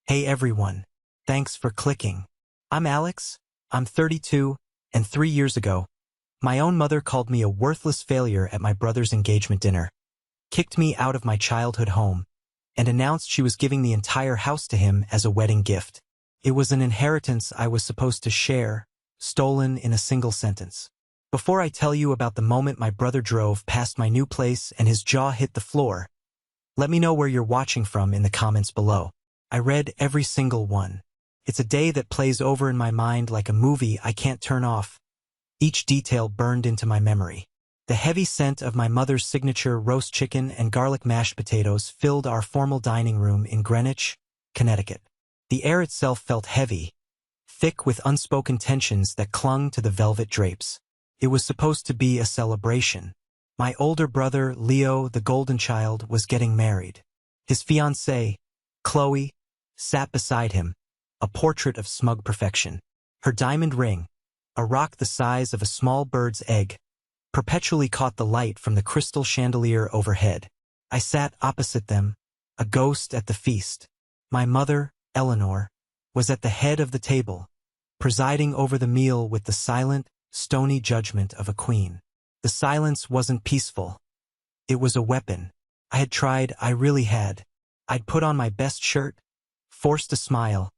Hey everyone. Thanks for clicking. I'm Alex. I'm 32, and 3 years ago, my own mother called me a worthless failure at my brother's engagement dinner, kicked me out of my childhood home, and announced she was giving the entire house to him as a wedding gift. It was an inheritance I was supposed to share, stolen in a single sentence. Before I tell you about the moment my brother drove past my new place and his jaw hit the floor, let me know where you're watching from in the comments below. I read every single one. It's a day that plays over in my mind like a movie I can't turn off. Each detail burned into my memory. The heavy scent of my mother's signature roast chicken and garlic mashed potatoes filled our formal dining room in Greenwich, Connecticut. The air itself felt heavy, thick with unspoken tensions that clung to the velvet drapes. It was supposed to be a celebration. My older brother, Leo, the golden child, was getting married. His fiancée, Chloe, sat beside him, a portrait of smug perfection. Her diamond ring, a rock the size of a small bird's egg, perpetually caught the light from the crystal chandelier overhead. I sat opposite them, a ghost at the feast. My mother, Eleanor, was at the head of the table, presiding over the meal with the silent, stony judgment of a queen. The silence wasn't peaceful. It was a weapon. I really had. I'd put on my best shirt, forced a smile,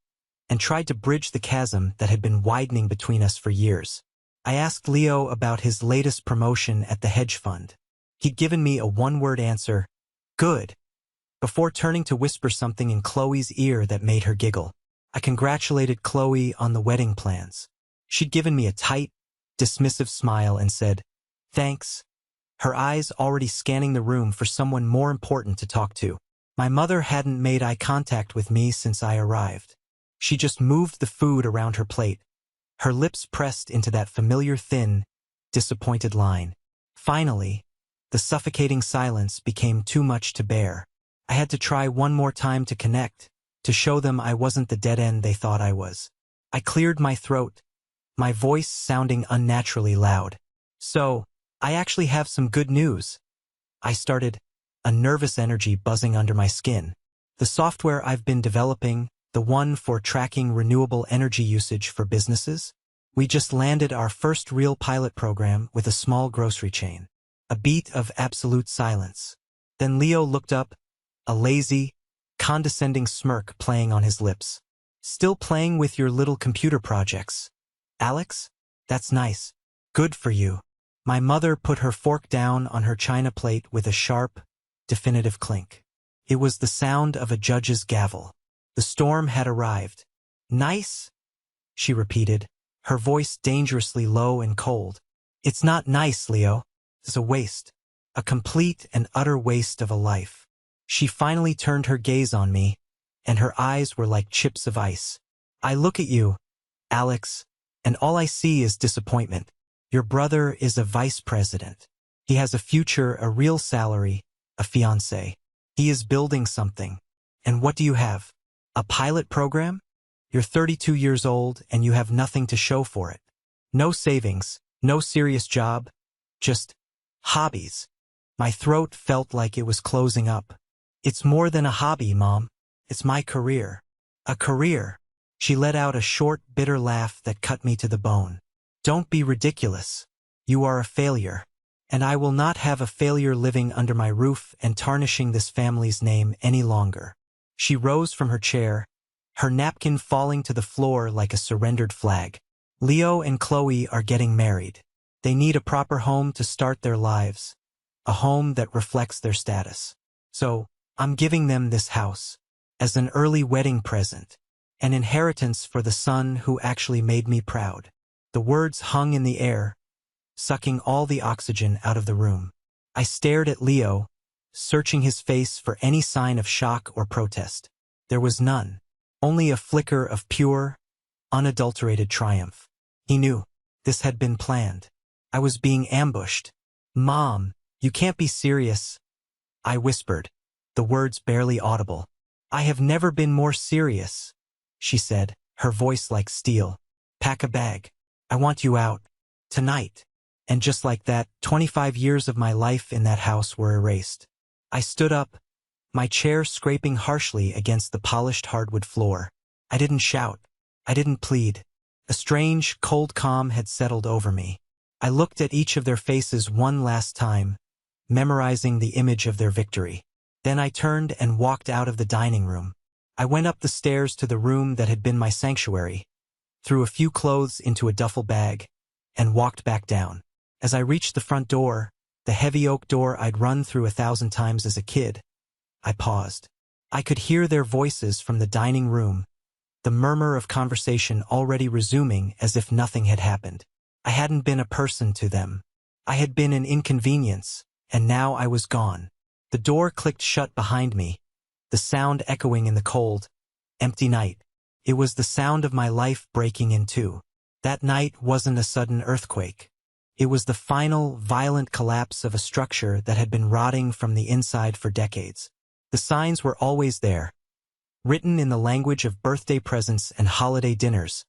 and tried to bridge the chasm that had been widening between us for years. I asked Leo about his latest promotion at the hedge fund. He'd given me a one-word answer, "Good," before turning to whisper something in Chloe's ear that made her giggle. I congratulated Chloe on the wedding plans. She'd given me a tight, dismissive smile and said, "Thanks," her eyes already scanning the room for someone more important to talk to. My mother hadn't made eye contact with me since I arrived. She just moved the food around her plate, her lips pressed into that familiar thin, disappointed line. Finally, the suffocating silence became too much to bear. I had to try one more time to connect, to show them I wasn't the dead end they thought I was. I cleared my throat, my voice sounding unnaturally loud. "So, I actually have some good news," I started, a nervous energy buzzing under my skin. "The software I've been developing, the one for tracking renewable energy usage for businesses, we just landed our first real pilot program with a small grocery chain." A beat of absolute silence. Then Leo looked up, a lazy, condescending smirk playing on his lips. "Still playing with your little computer projects, Alex? That's nice. Good for you." My mother put her fork down on her china plate with a sharp, definitive clink. It was the sound of a judge's gavel. The storm had arrived. "Nice?" she repeated, her voice dangerously low and cold. "It's not nice, Leo. It's a waste. A complete and utter waste of a life." She finally turned her gaze on me, and her eyes were like chips of ice. "I look at you, Alex, and all I see is disappointment. Your brother is a vice president. He has a future, a real salary, a fiancé. He is building something. And what do you have? A pilot program? You're 32 years old and you have nothing to show for it. No savings, no serious job, just hobbies." My throat felt like it was closing up. "It's more than a hobby, Mom. It's my career." "A career?" She let out a short, bitter laugh that cut me to the bone. "Don't be ridiculous. You are a failure. And I will not have a failure living under my roof and tarnishing this family's name any longer." She rose from her chair, her napkin falling to the floor like a surrendered flag. "Leo and Chloe are getting married. They need a proper home to start their lives, a home that reflects their status. So, I'm giving them this house, as an early wedding present, an inheritance for the son who actually made me proud." The words hung in the air, sucking all the oxygen out of the room. I stared at Leo, searching his face for any sign of shock or protest. There was none, only a flicker of pure, unadulterated triumph. He knew. This had been planned. I was being ambushed. "Mom, you can't be serious," I whispered, the words barely audible. "I have never been more serious," she said, her voice like steel. "Pack a bag. I want you out. Tonight." And just like that, 25 years of my life in that house were erased. I stood up, my chair scraping harshly against the polished hardwood floor. I didn't shout. I didn't plead. A strange, cold calm had settled over me. I looked at each of their faces one last time, memorizing the image of their victory. Then I turned and walked out of the dining room. I went up the stairs to the room that had been my sanctuary, threw a few clothes into a duffel bag, and walked back down. As I reached the front door, the heavy oak door I'd run through 1,000 times as a kid, I paused. I could hear their voices from the dining room, the murmur of conversation already resuming as if nothing had happened. I hadn't been a person to them. I had been an inconvenience, and now I was gone. The door clicked shut behind me, the sound echoing in the cold, empty night. It was the sound of my life breaking in two. That night wasn't a sudden earthquake. It was the final, violent collapse of a structure that had been rotting from the inside for decades. The signs were always there, written in the language of birthday presents and holiday dinners,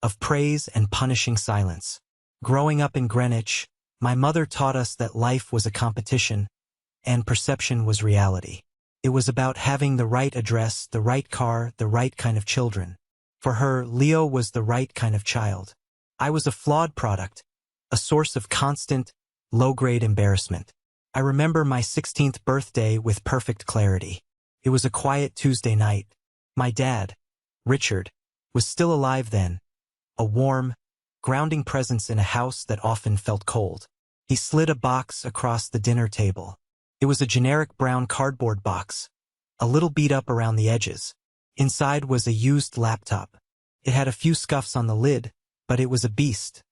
of praise and punishing silence. Growing up in Greenwich, my mother taught us that life was a competition, and perception was reality. It was about having the right address, the right car, the right kind of children. For her, Leo was the right kind of child. I was a flawed product, a source of constant, low-grade embarrassment. I remember my 16th birthday with perfect clarity. It was a quiet Tuesday night. My dad, Richard, was still alive then, a warm, grounding presence in a house that often felt cold. He slid a box across the dinner table. It was a generic brown cardboard box, a little beat up around the edges. Inside was a used laptop. It had a few scuffs on the lid, but it was a beast.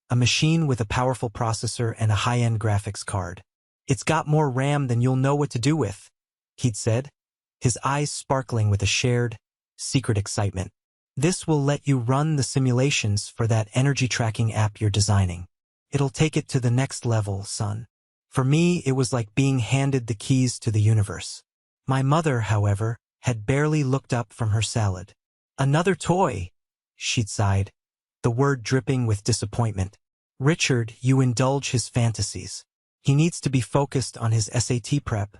A machine with a powerful processor and a high-end graphics card. "It's got more RAM than you'll know what to do with," he'd said, his eyes sparkling with a shared, secret excitement. "This will let you run the simulations for that energy tracking app you're designing. It'll take it to the next level, son." For me, it was like being handed the keys to the universe. My mother, however, had barely looked up from her salad. "Another toy," she'd sighed, the word dripping with disappointment. "Richard, you indulge his fantasies. He needs to be focused on his SAT prep,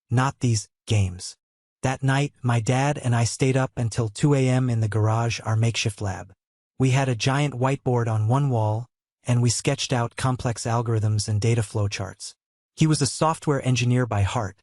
not these games." That night, my dad and I stayed up until 2 a.m. in the garage, our makeshift lab. We had a giant whiteboard on one wall, and we sketched out complex algorithms and data flow charts. He was a software engineer by heart,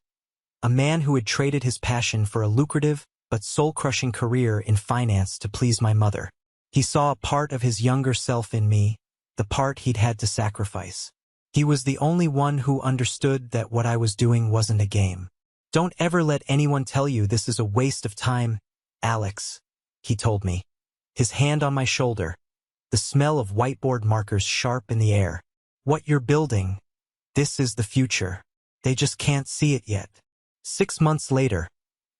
a man who had traded his passion for a lucrative but soul-crushing career in finance to please my mother. He saw a part of his younger self in me, the part he'd had to sacrifice. He was the only one who understood that what I was doing wasn't a game. "Don't ever let anyone tell you this is a waste of time, Alex," he told me, his hand on my shoulder, the smell of whiteboard markers sharp in the air. "What you're building, this is the future. They just can't see it yet." 6 months later,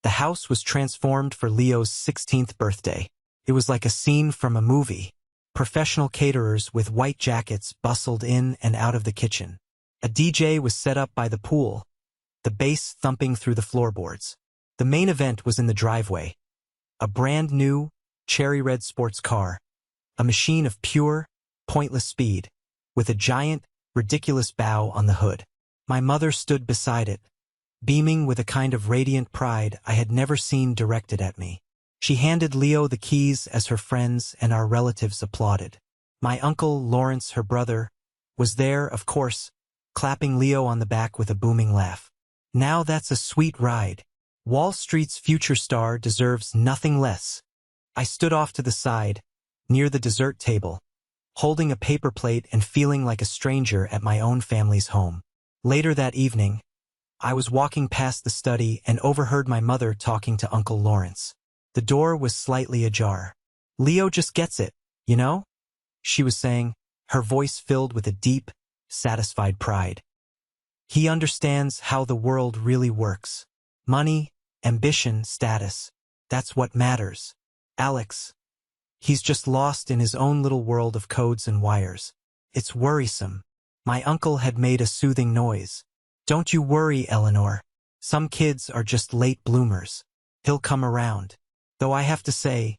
the house was transformed for Leo's 16th birthday. It was like a scene from a movie. Professional caterers with white jackets bustled in and out of the kitchen. A DJ was set up by the pool, the bass thumping through the floorboards. The main event was in the driveway. A brand new, cherry red sports car, a machine of pure, pointless speed, with a giant, ridiculous bow on the hood. My mother stood beside it, beaming with a kind of radiant pride I had never seen directed at me. She handed Leo the keys as her friends and our relatives applauded. My uncle, Lawrence, her brother, was there, of course, clapping Leo on the back with a booming laugh. "Now that's a sweet ride. Wall Street's future star deserves nothing less." I stood off to the side, near the dessert table, holding a paper plate and feeling like a stranger at my own family's home. Later that evening, I was walking past the study and overheard my mother talking to Uncle Lawrence. The door was slightly ajar. "Leo just gets it, you know?" she was saying, her voice filled with a deep, satisfied pride. "He understands how the world really works. Money, ambition, status. That's what matters. Alex, he's just lost in his own little world of codes and wires. It's worrisome." My uncle had made a soothing noise. "Don't you worry, Eleanor. Some kids are just late bloomers. He'll come around. Though I have to say,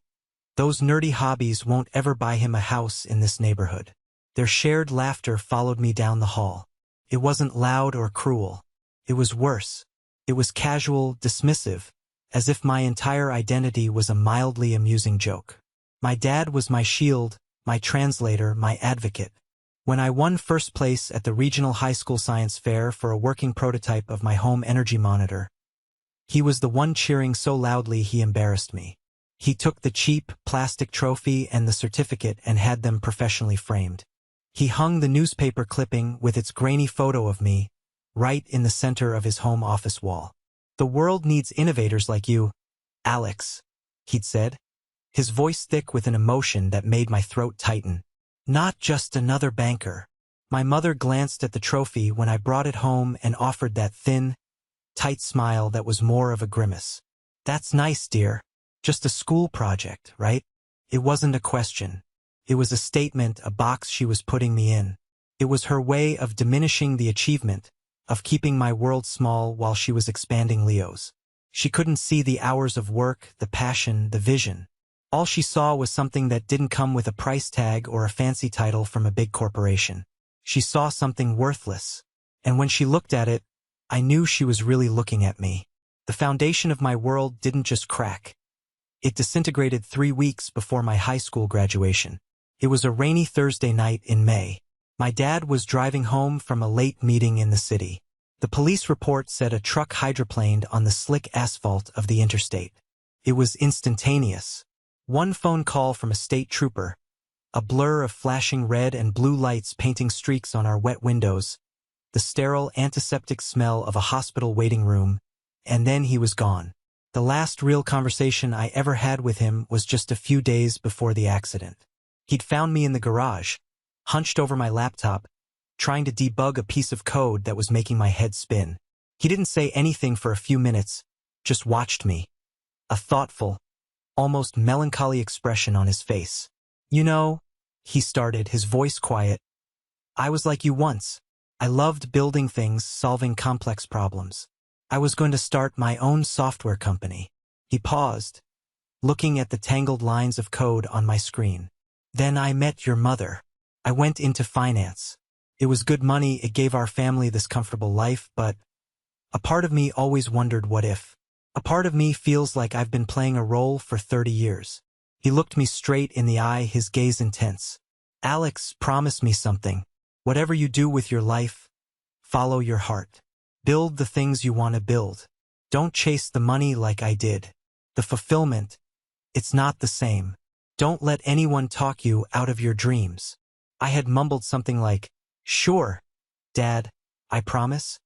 those nerdy hobbies won't ever buy him a house in this neighborhood." Their shared laughter followed me down the hall. It wasn't loud or cruel. It was worse. It was casual, dismissive, as if my entire identity was a mildly amusing joke. My dad was my shield, my translator, my advocate. When I won first place at the regional high school science fair for a working prototype of my home energy monitor, he was the one cheering so loudly he embarrassed me. He took the cheap, plastic trophy and the certificate and had them professionally framed. He hung the newspaper clipping with its grainy photo of me right in the center of his home office wall. "The world needs innovators like you, Alex," he'd said, his voice thick with an emotion that made my throat tighten. "Not just another banker." My mother glanced at the trophy when I brought it home and offered that thin, tight smile that was more of a grimace. "That's nice, dear. Just a school project, right?" It wasn't a question. It was a statement, a box she was putting me in. It was her way of diminishing the achievement, of keeping my world small while she was expanding Leo's. She couldn't see the hours of work, the passion, the vision. All she saw was something that didn't come with a price tag or a fancy title from a big corporation. She saw something worthless. And when she looked at it, I knew she was really looking at me. The foundation of my world didn't just crack. It disintegrated 3 weeks before my high school graduation. It was a rainy Thursday night in May. My dad was driving home from a late meeting in the city. The police report said a truck hydroplaned on the slick asphalt of the interstate. It was instantaneous. One phone call from a state trooper, a blur of flashing red and blue lights painting streaks on our wet windows, the sterile antiseptic smell of a hospital waiting room, and then he was gone. The last real conversation I ever had with him was just a few days before the accident. He'd found me in the garage, hunched over my laptop, trying to debug a piece of code that was making my head spin. He didn't say anything for a few minutes, just watched me. A thoughtful, almost melancholy expression on his face. "You know," he started, his voice quiet, "I was like you once. I loved building things, solving complex problems. I was going to start my own software company." He paused, looking at the tangled lines of code on my screen. "Then I met your mother. I went into finance. It was good money, it gave our family this comfortable life, but a part of me always wondered what if. A part of me feels like I've been playing a role for 30 years. He looked me straight in the eye, his gaze intense. "Alex, promise me something. Whatever you do with your life, follow your heart. Build the things you want to build. Don't chase the money like I did. The fulfillment, it's not the same. Don't let anyone talk you out of your dreams." I had mumbled something like, "Sure, Dad, I promise,"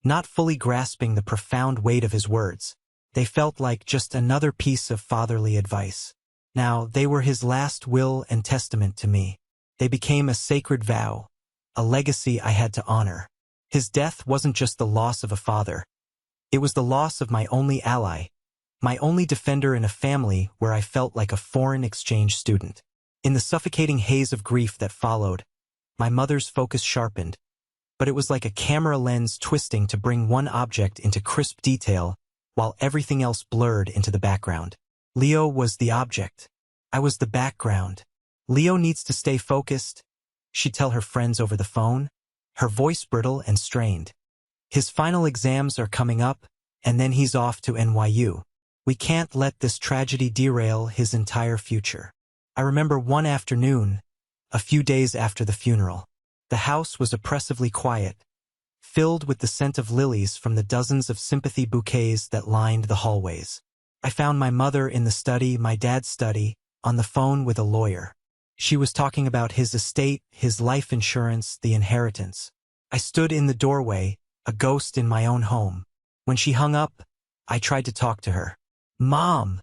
not fully grasping the profound weight of his words. They felt like just another piece of fatherly advice. Now, they were his last will and testament to me. They became a sacred vow, a legacy I had to honor. His death wasn't just the loss of a father. It was the loss of my only ally, my only defender in a family where I felt like a foreign exchange student. In the suffocating haze of grief that followed, my mother's focus sharpened, but it was like a camera lens twisting to bring one object into crisp detail while everything else blurred into the background. Leo was the object. I was the background. "Leo needs to stay focused," she'd tell her friends over the phone, her voice brittle and strained. "His final exams are coming up, and then he's off to NYU. We can't let this tragedy derail his entire future." I remember one afternoon, a few days after the funeral. The house was oppressively quiet, filled with the scent of lilies from the dozens of sympathy bouquets that lined the hallways. I found my mother in the study, my dad's study, on the phone with a lawyer. She was talking about his estate, his life insurance, the inheritance. I stood in the doorway, a ghost in my own home. When she hung up, I tried to talk to her. "Mom,"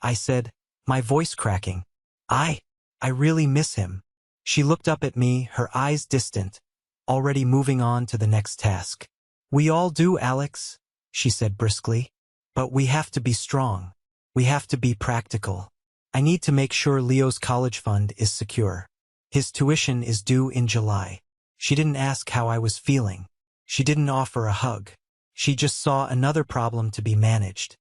I said, my voice cracking. I really miss him." She looked up at me, her eyes distant, already moving on to the next task. "We all do, Alex," she said briskly. "But we have to be strong. We have to be practical. I need to make sure Leo's college fund is secure. His tuition is due in July." She didn't ask how I was feeling. She didn't offer a hug. She just saw another problem to be managed.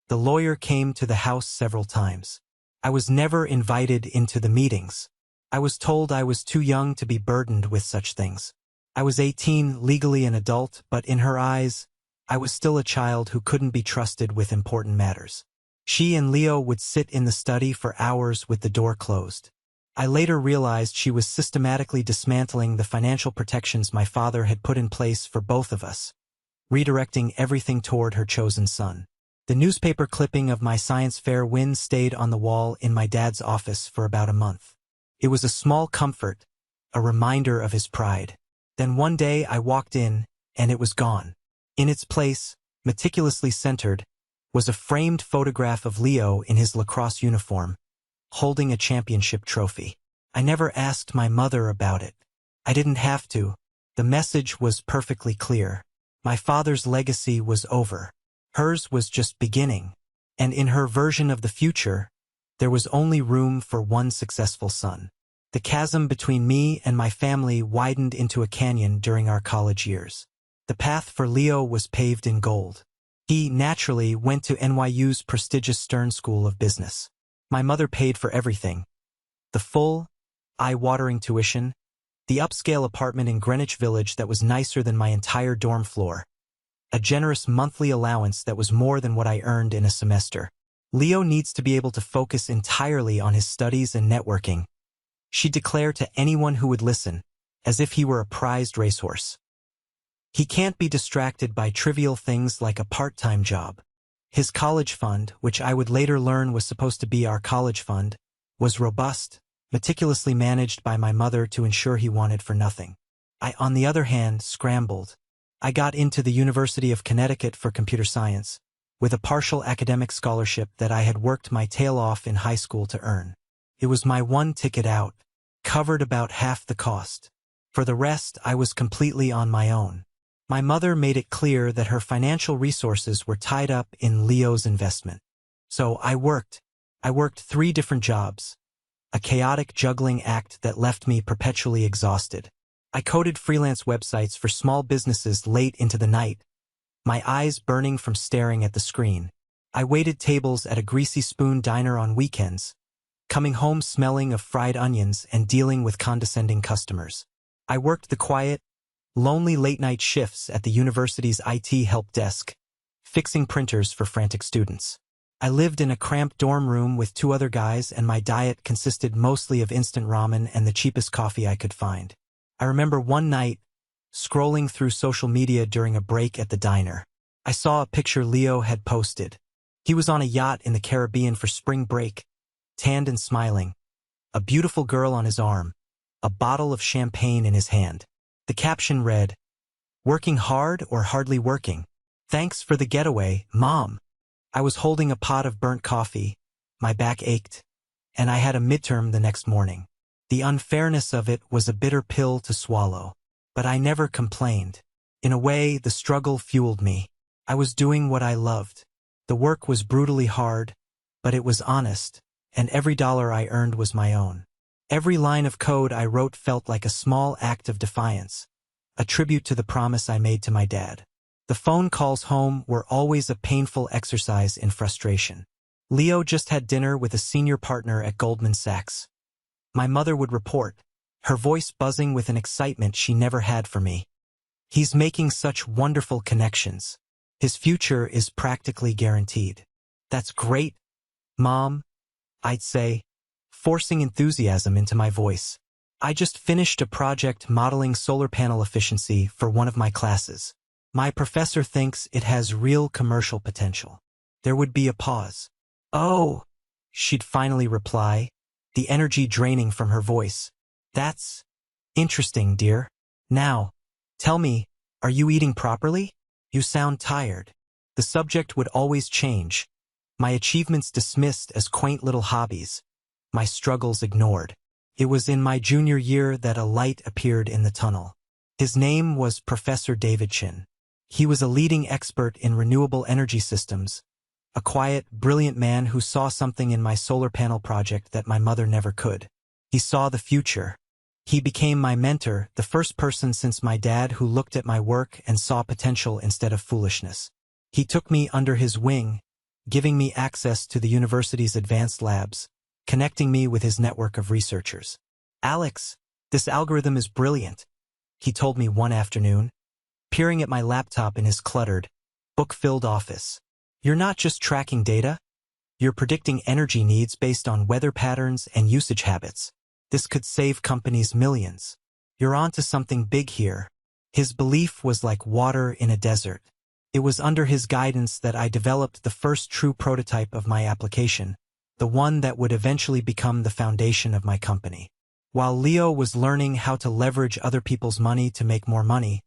The lawyer came to the house several times. I was never invited into the meetings. I was told I was too young to be burdened with such things. I was 18, legally an adult, but in her eyes, I was still a child who couldn't be trusted with important matters. She and Leo would sit in the study for hours with the door closed. I later realized she was systematically dismantling the financial protections my father had put in place for both of us, redirecting everything toward her chosen son. The newspaper clipping of my science fair win stayed on the wall in my dad's office for about a month. It was a small comfort, a reminder of his pride. Then one day I walked in, and it was gone. In its place, meticulously centered, was a framed photograph of Leo in his lacrosse uniform, holding a championship trophy. I never asked my mother about it. I didn't have to. The message was perfectly clear. My father's legacy was over. Hers was just beginning. And in her version of the future, there was only room for one successful son. The chasm between me and my family widened into a canyon during our college years. The path for Leo was paved in gold. He, naturally, went to NYU's prestigious Stern School of Business. My mother paid for everything. The full, eye-watering tuition, the upscale apartment in Greenwich Village that was nicer than my entire dorm floor, a generous monthly allowance that was more than what I earned in a semester. Leo needs to be able to focus entirely on his studies and networking, she declared to anyone who would listen, as if he were a prized racehorse. He can't be distracted by trivial things like a part-time job. His college fund, which I would later learn was supposed to be our college fund, was robust, meticulously managed by my mother to ensure he wanted for nothing. I, on the other hand, scrambled. I got into the University of Connecticut for computer science, with a partial academic scholarship that I had worked my tail off in high school to earn. It was my one ticket out, covered about half the cost. For the rest, I was completely on my own. My mother made it clear that her financial resources were tied up in Leo's investment. So I worked 3 different jobs, a chaotic juggling act that left me perpetually exhausted. I coded freelance websites for small businesses late into the night, my eyes burning from staring at the screen. I waited tables at a Greasy Spoon diner on weekends, coming home smelling of fried onions and dealing with condescending customers. I worked the quiet, lonely late-night shifts at the university's IT help desk, fixing printers for frantic students. I lived in a cramped dorm room with 2 other guys, and my diet consisted mostly of instant ramen and the cheapest coffee I could find. I remember one night, scrolling through social media during a break at the diner. I saw a picture Leo had posted. He was on a yacht in the Caribbean for spring break, tanned and smiling, a beautiful girl on his arm, a bottle of champagne in his hand. The caption read, "Working hard or hardly working? Thanks for the getaway, Mom." I was holding a pot of burnt coffee, my back ached, and I had a midterm the next morning. The unfairness of it was a bitter pill to swallow. But I never complained. In a way, the struggle fueled me. I was doing what I loved. The work was brutally hard, but it was honest, and every dollar I earned was my own. Every line of code I wrote felt like a small act of defiance, a tribute to the promise I made to my dad. The phone calls home were always a painful exercise in frustration. Leo just had dinner with a senior partner at Goldman Sachs. My mother would report, her voice buzzing with an excitement she never had for me. "He's making such wonderful connections. His future is practically guaranteed." "That's great, Mom," I'd say, forcing enthusiasm into my voice. "I just finished a project modeling solar panel efficiency for one of my classes. My professor thinks it has real commercial potential." There would be a pause. "Oh," she'd finally reply, the energy draining from her voice. "That's interesting, dear. Now, tell me, are you eating properly? You sound tired." The subject would always change, my achievements dismissed as quaint little hobbies, my struggles ignored. It was in my junior year that a light appeared in the tunnel. His name was Professor David Chin. He was a leading expert in renewable energy systems, a quiet, brilliant man who saw something in my solar panel project that my mother never could. He saw the future. He became my mentor, the first person since my dad who looked at my work and saw potential instead of foolishness. He took me under his wing, giving me access to the university's advanced labs, connecting me with his network of researchers. "Alex, this algorithm is brilliant," he told me one afternoon, peering at my laptop in his cluttered, book-filled office. You're not just tracking data, you're predicting energy needs based on weather patterns and usage habits. This could save companies millions. You're onto something big here. His belief was like water in a desert. It was under his guidance that I developed the first true prototype of my application, the one that would eventually become the foundation of my company. While Leo was learning how to leverage other people's money to make more money,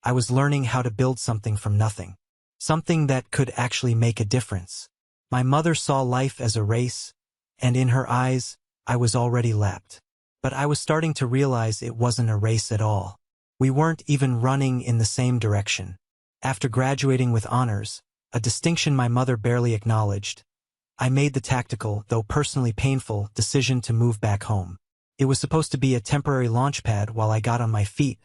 I was learning how to build something from nothing. Something that could actually make a difference. My mother saw life as a race, and in her eyes, I was already lapped. But I was starting to realize it wasn't a race at all. We weren't even running in the same direction. After graduating with honors, a distinction my mother barely acknowledged, I made the tactical, though personally painful, decision to move back home. It was supposed to be a temporary launchpad while I got on my feet,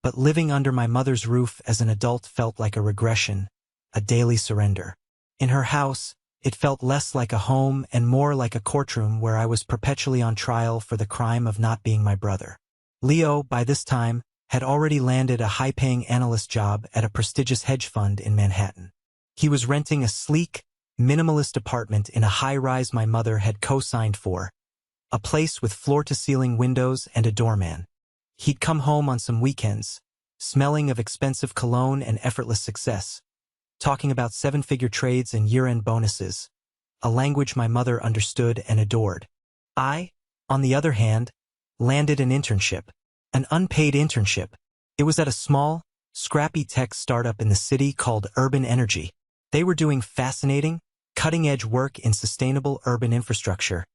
but living under my mother's roof as an adult felt like a regression, a daily surrender. In her house, it felt less like a home and more like a courtroom where I was perpetually on trial for the crime of not being my brother. Leo, by this time, had already landed a high-paying analyst job at a prestigious hedge fund in Manhattan. He was renting a sleek, minimalist apartment in a high-rise my mother had co-signed for, a place with floor-to-ceiling windows and a doorman. He'd come home on some weekends, smelling of expensive cologne and effortless success, talking about seven-figure trades and year-end bonuses, a language my mother understood and adored. I, on the other hand, landed an internship, an unpaid internship. It was at a small, scrappy tech startup in the city called Urban Energy. They were doing fascinating, cutting-edge work in sustainable urban infrastructure,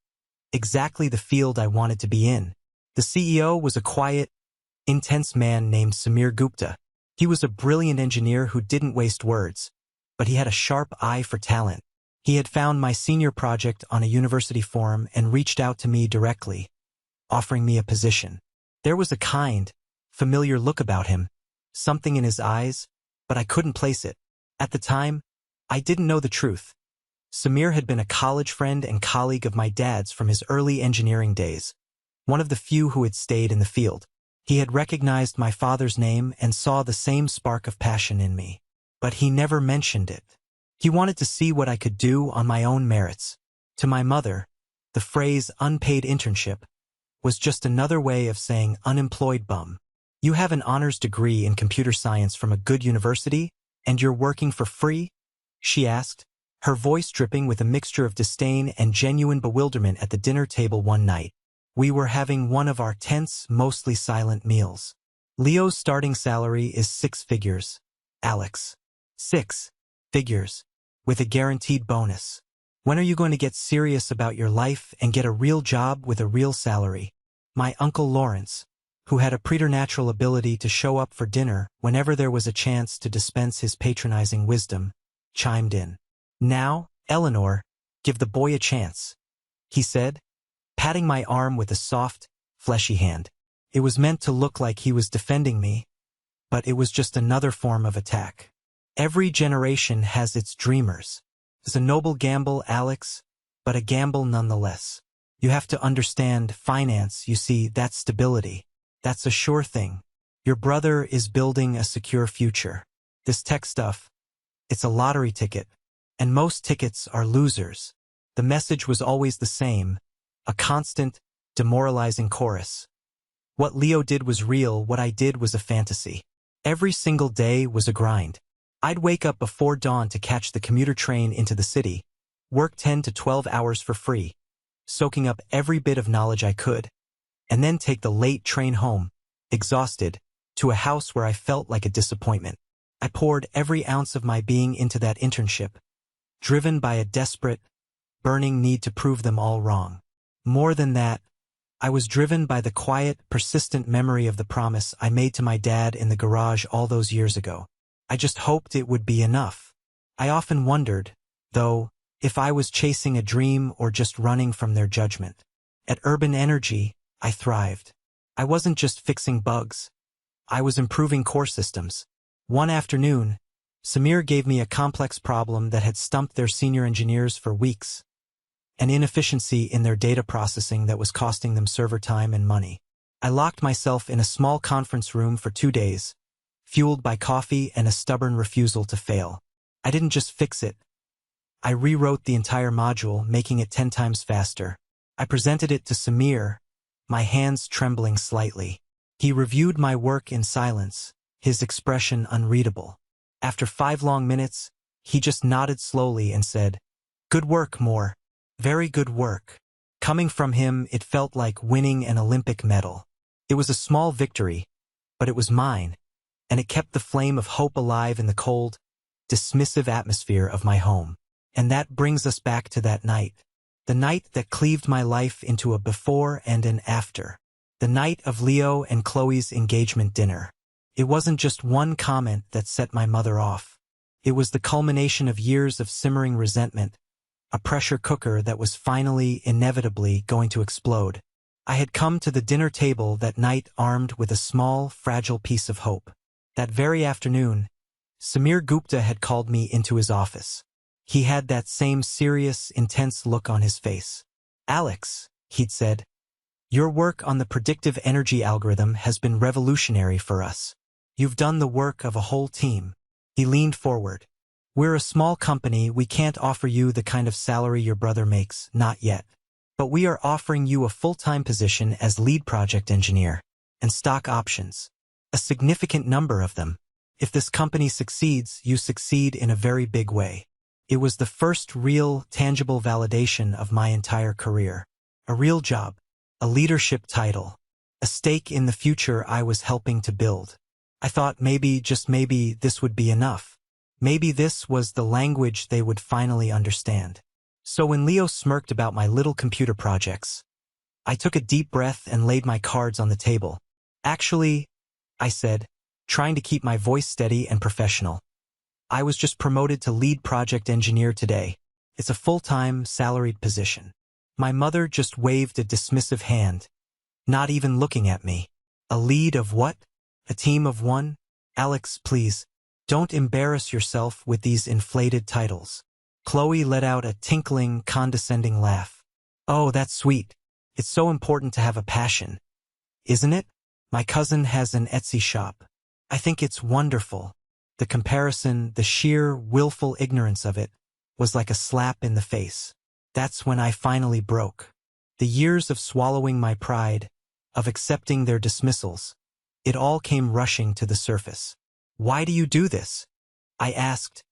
exactly the field I wanted to be in. The CEO was a quiet, intense man named Samir Gupta. He was a brilliant engineer who didn't waste words, but he had a sharp eye for talent. He had found my senior project on a university forum and reached out to me directly, offering me a position. There was a kind, familiar look about him, something in his eyes, but I couldn't place it. At the time, I didn't know the truth. Samir had been a college friend and colleague of my dad's from his early engineering days, one of the few who had stayed in the field. He had recognized my father's name and saw the same spark of passion in me. But he never mentioned it. He wanted to see what I could do on my own merits. To my mother, the phrase unpaid internship was just another way of saying unemployed bum. You have an honors degree in computer science from a good university, and you're working for free? She asked, her voice dripping with a mixture of disdain and genuine bewilderment at the dinner table one night. We were having one of our tense, mostly silent meals. Leo's starting salary is 6 figures. Alex. 6 figures. With a guaranteed bonus. When are you going to get serious about your life and get a real job with a real salary? My Uncle Lawrence, who had a preternatural ability to show up for dinner whenever there was a chance to dispense his patronizing wisdom, chimed in. Now, Eleanor, give the boy a chance, he said, patting my arm with a soft, fleshy hand. It was meant to look like he was defending me, but it was just another form of attack. Every generation has its dreamers. It's a noble gamble, Alex, but a gamble nonetheless. You have to understand finance, you see, that's stability. That's a sure thing. Your brother is building a secure future. This tech stuff, it's a lottery ticket, and most tickets are losers. The message was always the same, a constant, demoralizing chorus. What Leo did was real, what I did was a fantasy. Every single day was a grind. I'd wake up before dawn to catch the commuter train into the city, work 10 to 12 hours for free, soaking up every bit of knowledge I could, and then take the late train home, exhausted, to a house where I felt like a disappointment. I poured every ounce of my being into that internship, driven by a desperate, burning need to prove them all wrong. More than that, I was driven by the quiet, persistent memory of the promise I made to my dad in the garage all those years ago. I just hoped it would be enough. I often wondered, though, if I was chasing a dream or just running from their judgment. At Urban Energy, I thrived. I wasn't just fixing bugs. I was improving core systems. One afternoon, Samir gave me a complex problem that had stumped their senior engineers for weeks. An inefficiency in their data processing that was costing them server time and money. I locked myself in a small conference room for 2 days, fueled by coffee and a stubborn refusal to fail. I didn't just fix it. I rewrote the entire module, making it 10 times faster. I presented it to Samir, my hands trembling slightly. He reviewed my work in silence, his expression unreadable. After 5 long minutes, he just nodded slowly and said, "Good work, Moore. Very good work." Coming from him, it felt like winning an Olympic medal. It was a small victory, but it was mine, and it kept the flame of hope alive in the cold, dismissive atmosphere of my home. And that brings us back to that night. The night that cleaved my life into a before and an after. The night of Leo and Chloe's engagement dinner. It wasn't just one comment that set my mother off. It was the culmination of years of simmering resentment, a pressure cooker that was finally, inevitably, going to explode. I had come to the dinner table that night armed with a small, fragile piece of hope. That very afternoon, Samir Gupta had called me into his office. He had that same serious, intense look on his face. "Alex," he'd said, "your work on the predictive energy algorithm has been revolutionary for us. You've done the work of a whole team." He leaned forward. "We're a small company, we can't offer you the kind of salary your brother makes, not yet. But we are offering you a full-time position as lead project engineer, and stock options. A significant number of them. If this company succeeds, you succeed in a very big way." It was the first real, tangible validation of my entire career. A real job, a leadership title, a stake in the future I was helping to build. I thought maybe, just maybe, this would be enough. Maybe this was the language they would finally understand. So when Leo smirked about my little computer projects, I took a deep breath and laid my cards on the table. "Actually," I said, trying to keep my voice steady and professional, "I was just promoted to lead project engineer today. It's a full-time, salaried position." My mother just waved a dismissive hand, not even looking at me. "A lead of what? A team of one? Alex, please, don't embarrass yourself with these inflated titles." Chloe let out a tinkling, condescending laugh. "Oh, that's sweet. It's so important to have a passion, isn't it? My cousin has an Etsy shop. I think it's wonderful." The comparison, the sheer, willful ignorance of it, was like a slap in the face. That's when I finally broke. The years of swallowing my pride, of accepting their dismissals, it all came rushing to the surface. "Why do you do this?" I asked,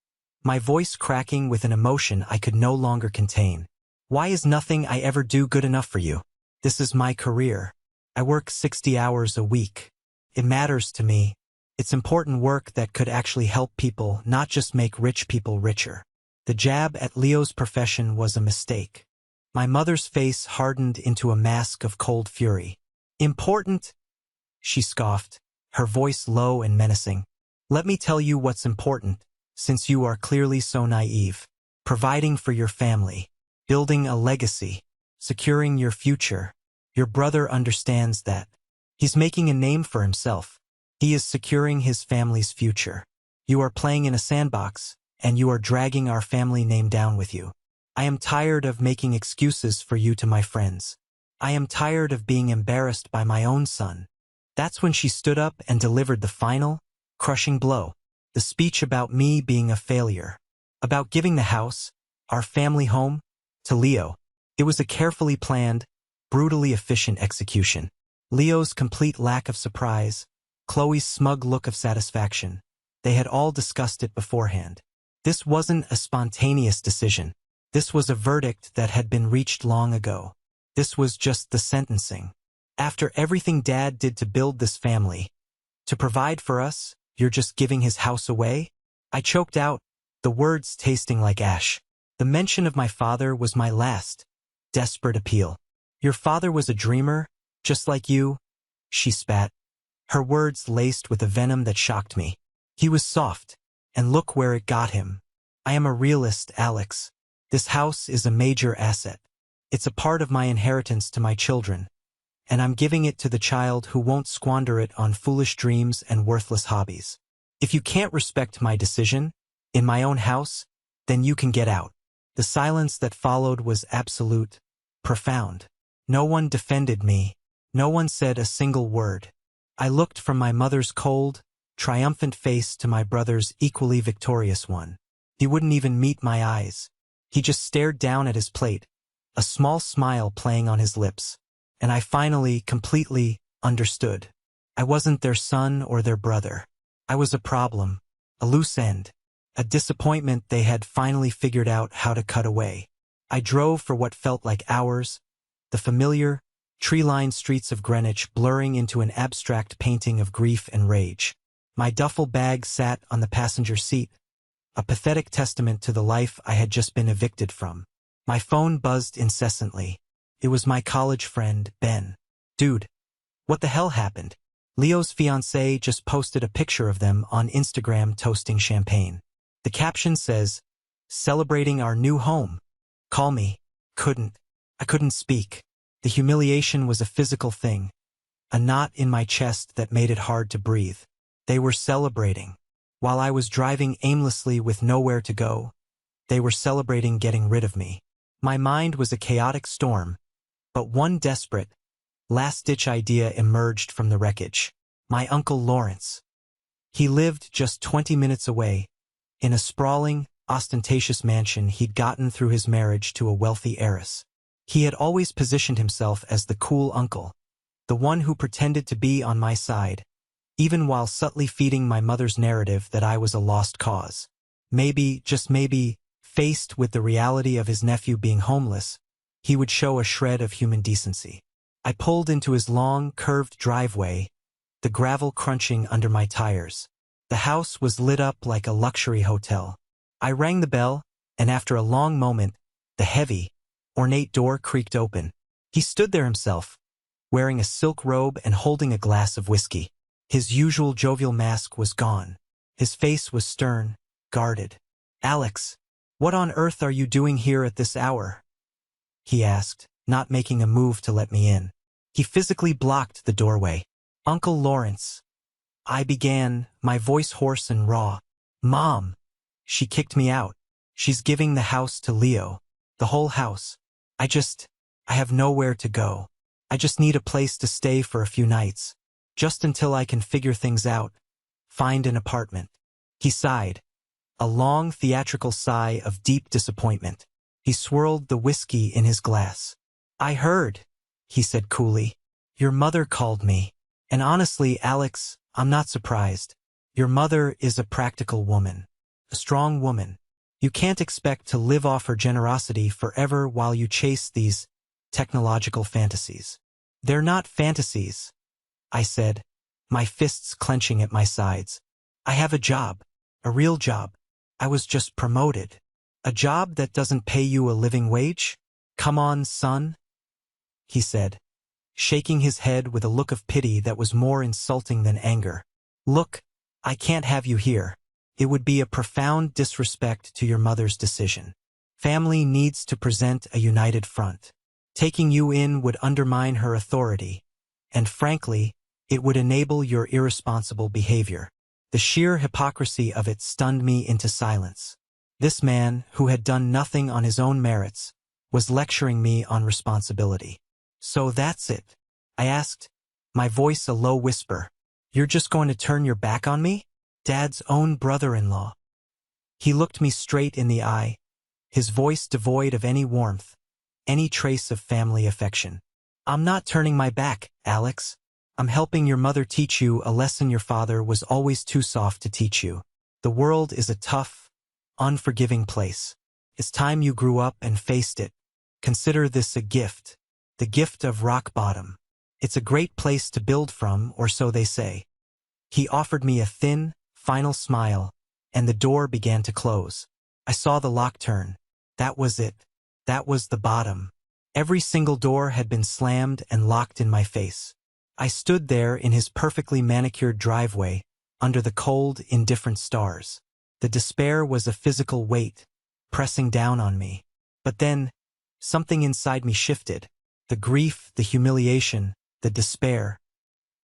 my voice cracking with an emotion I could no longer contain. "Why is nothing I ever do good enough for you? This is my career. I work 60 hours a week. It matters to me. It's important work that could actually help people, not just make rich people richer." The jab at Leo's profession was a mistake. My mother's face hardened into a mask of cold fury. "Important?" she scoffed, her voice low and menacing. "Let me tell you what's important, since you are clearly so naive. Providing for your family, building a legacy, securing your future. Your brother understands that. He's making a name for himself. He is securing his family's future. You are playing in a sandbox, and you are dragging our family name down with you. I am tired of making excuses for you to my friends. I am tired of being embarrassed by my own son." That's when she stood up and delivered the final, crushing blow. The speech about me being a failure. About giving the house, our family home, to Leo. It was a carefully planned, brutally efficient execution. Leo's complete lack of surprise, Chloe's smug look of satisfaction. They had all discussed it beforehand. This wasn't a spontaneous decision. This was a verdict that had been reached long ago. This was just the sentencing. After everything Dad did to build this family, to provide for us, you're just giving his house away? I choked out, the words tasting like ash. The mention of my father was my last, desperate appeal. "Your father was a dreamer, just like you," she spat, her words laced with a venom that shocked me. "He was soft, and look where it got him. I am a realist, Alex. This house is a major asset. It's a part of my inheritance to my children, and I'm giving it to the child who won't squander it on foolish dreams and worthless hobbies. If you can't respect my decision, in my own house, then you can get out." The silence that followed was absolute, profound. No one defended me. No one said a single word. I looked from my mother's cold, triumphant face to my brother's equally victorious one. He wouldn't even meet my eyes. He just stared down at his plate, a small smile playing on his lips. And I finally, completely, understood. I wasn't their son or their brother. I was a problem, a loose end, a disappointment they had finally figured out how to cut away. I drove for what felt like hours, the familiar, tree-lined streets of Greenwich blurring into an abstract painting of grief and rage. My duffel bag sat on the passenger seat, a pathetic testament to the life I had just been evicted from. My phone buzzed incessantly. It was my college friend, Ben. Dude, what the hell happened? Leo's fiancée just posted a picture of them on Instagram toasting champagne. The caption says, "Celebrating our new home. Call me." I couldn't speak. The humiliation was a physical thing, a knot in my chest that made it hard to breathe. They were celebrating. While I was driving aimlessly with nowhere to go, they were celebrating getting rid of me. My mind was a chaotic storm, but one desperate, last-ditch idea emerged from the wreckage. My Uncle Lawrence. He lived just 20 minutes away, in a sprawling, ostentatious mansion he'd gotten through his marriage to a wealthy heiress. He had always positioned himself as the cool uncle, the one who pretended to be on my side, even while subtly feeding my mother's narrative that I was a lost cause. Maybe, just maybe, faced with the reality of his nephew being homeless, he would show a shred of human decency. I pulled into his long, curved driveway, the gravel crunching under my tires. The house was lit up like a luxury hotel. I rang the bell, and after a long moment, the heavy, ornate door creaked open. He stood there himself, wearing a silk robe and holding a glass of whiskey. His usual jovial mask was gone. His face was stern, guarded. "Alex, what on earth are you doing here at this hour?" he asked, not making a move to let me in. He physically blocked the doorway. "Uncle Lawrence," I began, my voice hoarse and raw. "Mom, she kicked me out. She's giving the house to Leo. The whole house. I have nowhere to go. I just need a place to stay for a few nights. Just until I can figure things out. Find an apartment." He sighed. A long theatrical sigh of deep disappointment. He swirled the whiskey in his glass. "I heard," he said coolly. "Your mother called me. And honestly, Alex, I'm not surprised. Your mother is a practical woman. A strong woman. You can't expect to live off her generosity forever while you chase these technological fantasies." "They're not fantasies," I said, my fists clenching at my sides. "I have a job. A real job. I was just promoted. A job that doesn't pay you a living wage? Come on, son," he said, shaking his head with a look of pity that was more insulting than anger. "Look, I can't have you here. It would be a profound disrespect to your mother's decision. Family needs to present a united front. Taking you in would undermine her authority, and frankly, it would enable your irresponsible behavior." The sheer hypocrisy of it stunned me into silence. This man, who had done nothing on his own merits, was lecturing me on responsibility. "So that's it?" I asked, my voice a low whisper. "You're just going to turn your back on me? Dad's own brother-in-law." He looked me straight in the eye, his voice devoid of any warmth, any trace of family affection. "I'm not turning my back, Alex. I'm helping your mother teach you a lesson your father was always too soft to teach you. The world is a tough, unforgiving place. It's time you grew up and faced it. Consider this a gift, the gift of rock bottom. It's a great place to build from, or so they say." He offered me a thin, final smile, and the door began to close. I saw the lock turn. That was it. That was the bottom. Every single door had been slammed and locked in my face. I stood there in his perfectly manicured driveway, under the cold, indifferent stars. The despair was a physical weight, pressing down on me. But then, something inside me shifted. The grief, the humiliation, the despair.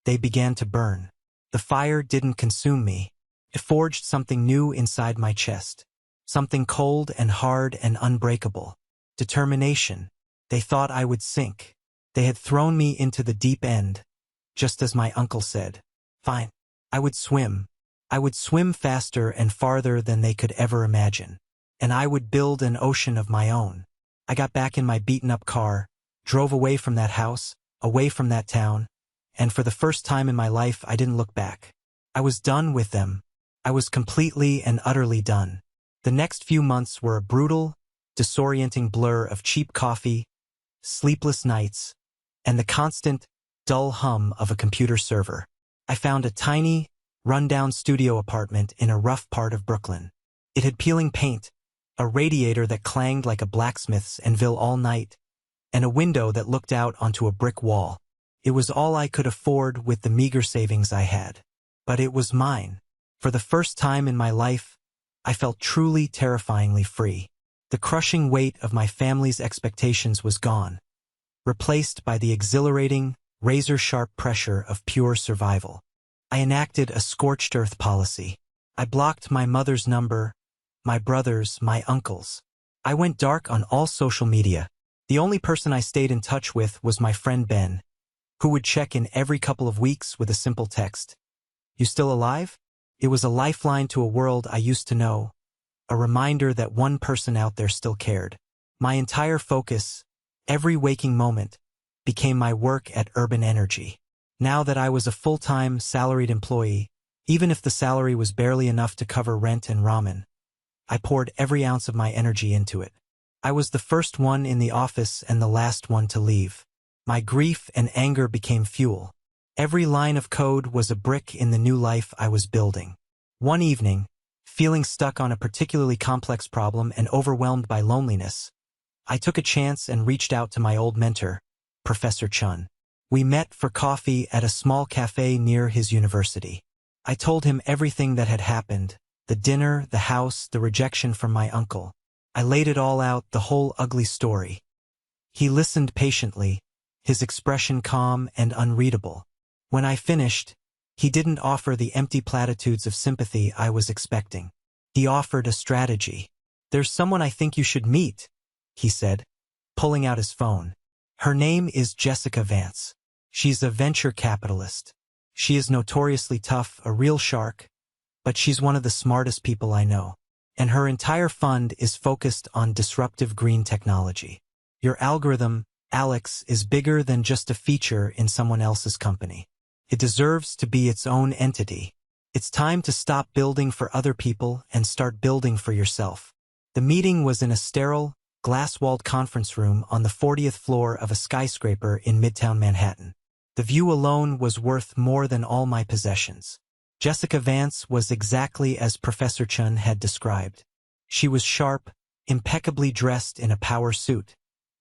They began to burn. The fire didn't consume me. It forged something new inside my chest. Something cold and hard and unbreakable. Determination. They thought I would sink. They had thrown me into the deep end, just as my uncle said. Fine. I would swim. I would swim faster and farther than they could ever imagine. and I would build an ocean of my own. I got back in my beaten-up car, drove away from that house, away from that town, and for the first time in my life I didn't look back. I was done with them. I was completely and utterly done. The next few months were a brutal, disorienting blur of cheap coffee, sleepless nights, and the constant, dull hum of a computer server. I found a tiny, run-down studio apartment in a rough part of Brooklyn. It had peeling paint, a radiator that clanged like a blacksmith's anvil all night, and a window that looked out onto a brick wall. It was all I could afford with the meager savings I had. But it was mine. For the first time in my life, I felt truly terrifyingly free. The crushing weight of my family's expectations was gone, replaced by the exhilarating, razor-sharp pressure of pure survival. I enacted a scorched earth policy. I blocked my mother's number, my brother's, my uncle's. I went dark on all social media. The only person I stayed in touch with was my friend Ben, who would check in every couple of weeks with a simple text. "You still alive?" It was a lifeline to a world I used to know, a reminder that one person out there still cared. My entire focus, every waking moment, became my work at Urban Energy. Now that I was a full-time, salaried employee, even if the salary was barely enough to cover rent and ramen, I poured every ounce of my energy into it. I was the first one in the office and the last one to leave. My grief and anger became fuel. Every line of code was a brick in the new life I was building. One evening, feeling stuck on a particularly complex problem and overwhelmed by loneliness, I took a chance and reached out to my old mentor, Professor Chun. We met for coffee at a small cafe near his university. I told him everything that had happened, the dinner, the house, the rejection from my uncle. I laid it all out, the whole ugly story. He listened patiently, his expression calm and unreadable. When I finished, he didn't offer the empty platitudes of sympathy I was expecting. He offered a strategy. "There's someone I think you should meet," he said, pulling out his phone. "Her name is Jessica Vance. She's a venture capitalist. She is notoriously tough, a real shark, but she's one of the smartest people I know. And her entire fund is focused on disruptive green technology. Your algorithm, Alex, is bigger than just a feature in someone else's company. It deserves to be its own entity. It's time to stop building for other people and start building for yourself." The meeting was in a sterile, glass-walled conference room on the 40th floor of a skyscraper in Midtown Manhattan. The view alone was worth more than all my possessions. Jessica Vance was exactly as Professor Chun had described. She was sharp, impeccably dressed in a power suit,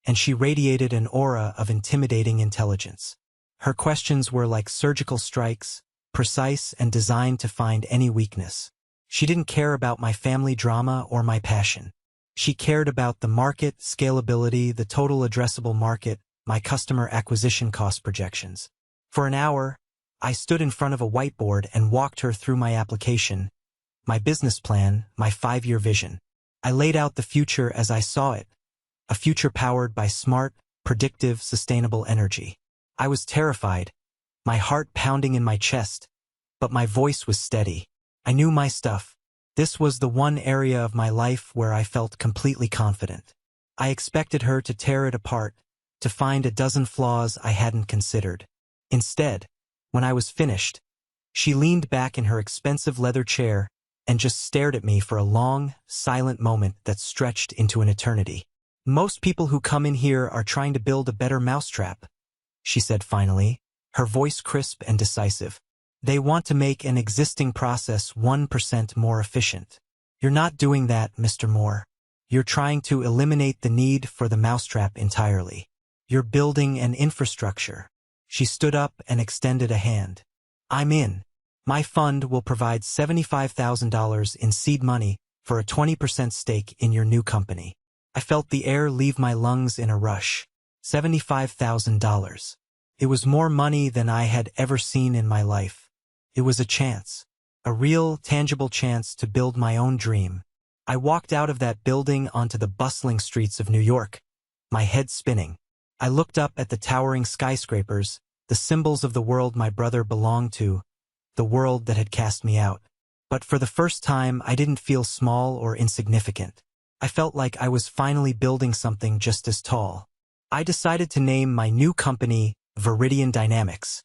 and she radiated an aura of intimidating intelligence. Her questions were like surgical strikes, precise and designed to find any weakness. She didn't care about my family drama or my passion. She cared about the market, scalability, the total addressable market, my customer acquisition cost projections. For an hour, I stood in front of a whiteboard and walked her through my application, my business plan, my 5-year vision. I laid out the future as I saw it, a future powered by smart, predictive, sustainable energy. I was terrified, my heart pounding in my chest, but my voice was steady. I knew my stuff. This was the one area of my life where I felt completely confident. I expected her to tear it apart, to find a dozen flaws I hadn't considered. Instead, when I was finished, she leaned back in her expensive leather chair and just stared at me for a long, silent moment that stretched into an eternity. "Most people who come in here are trying to build a better mousetrap," she said finally, her voice crisp and decisive. "They want to make an existing process 1% more efficient. You're not doing that, Mr. Moore. You're trying to eliminate the need for the mousetrap entirely. You're building an infrastructure." She stood up and extended a hand. "I'm in. My fund will provide $75,000 in seed money for a 20% stake in your new company." I felt the air leave my lungs in a rush. $75,000. It was more money than I had ever seen in my life. It was a chance. A real, tangible chance to build my own dream. I walked out of that building onto the bustling streets of New York, my head spinning. I looked up at the towering skyscrapers, the symbols of the world my brother belonged to, the world that had cast me out. But for the first time, I didn't feel small or insignificant. I felt like I was finally building something just as tall. I decided to name my new company Viridian Dynamics.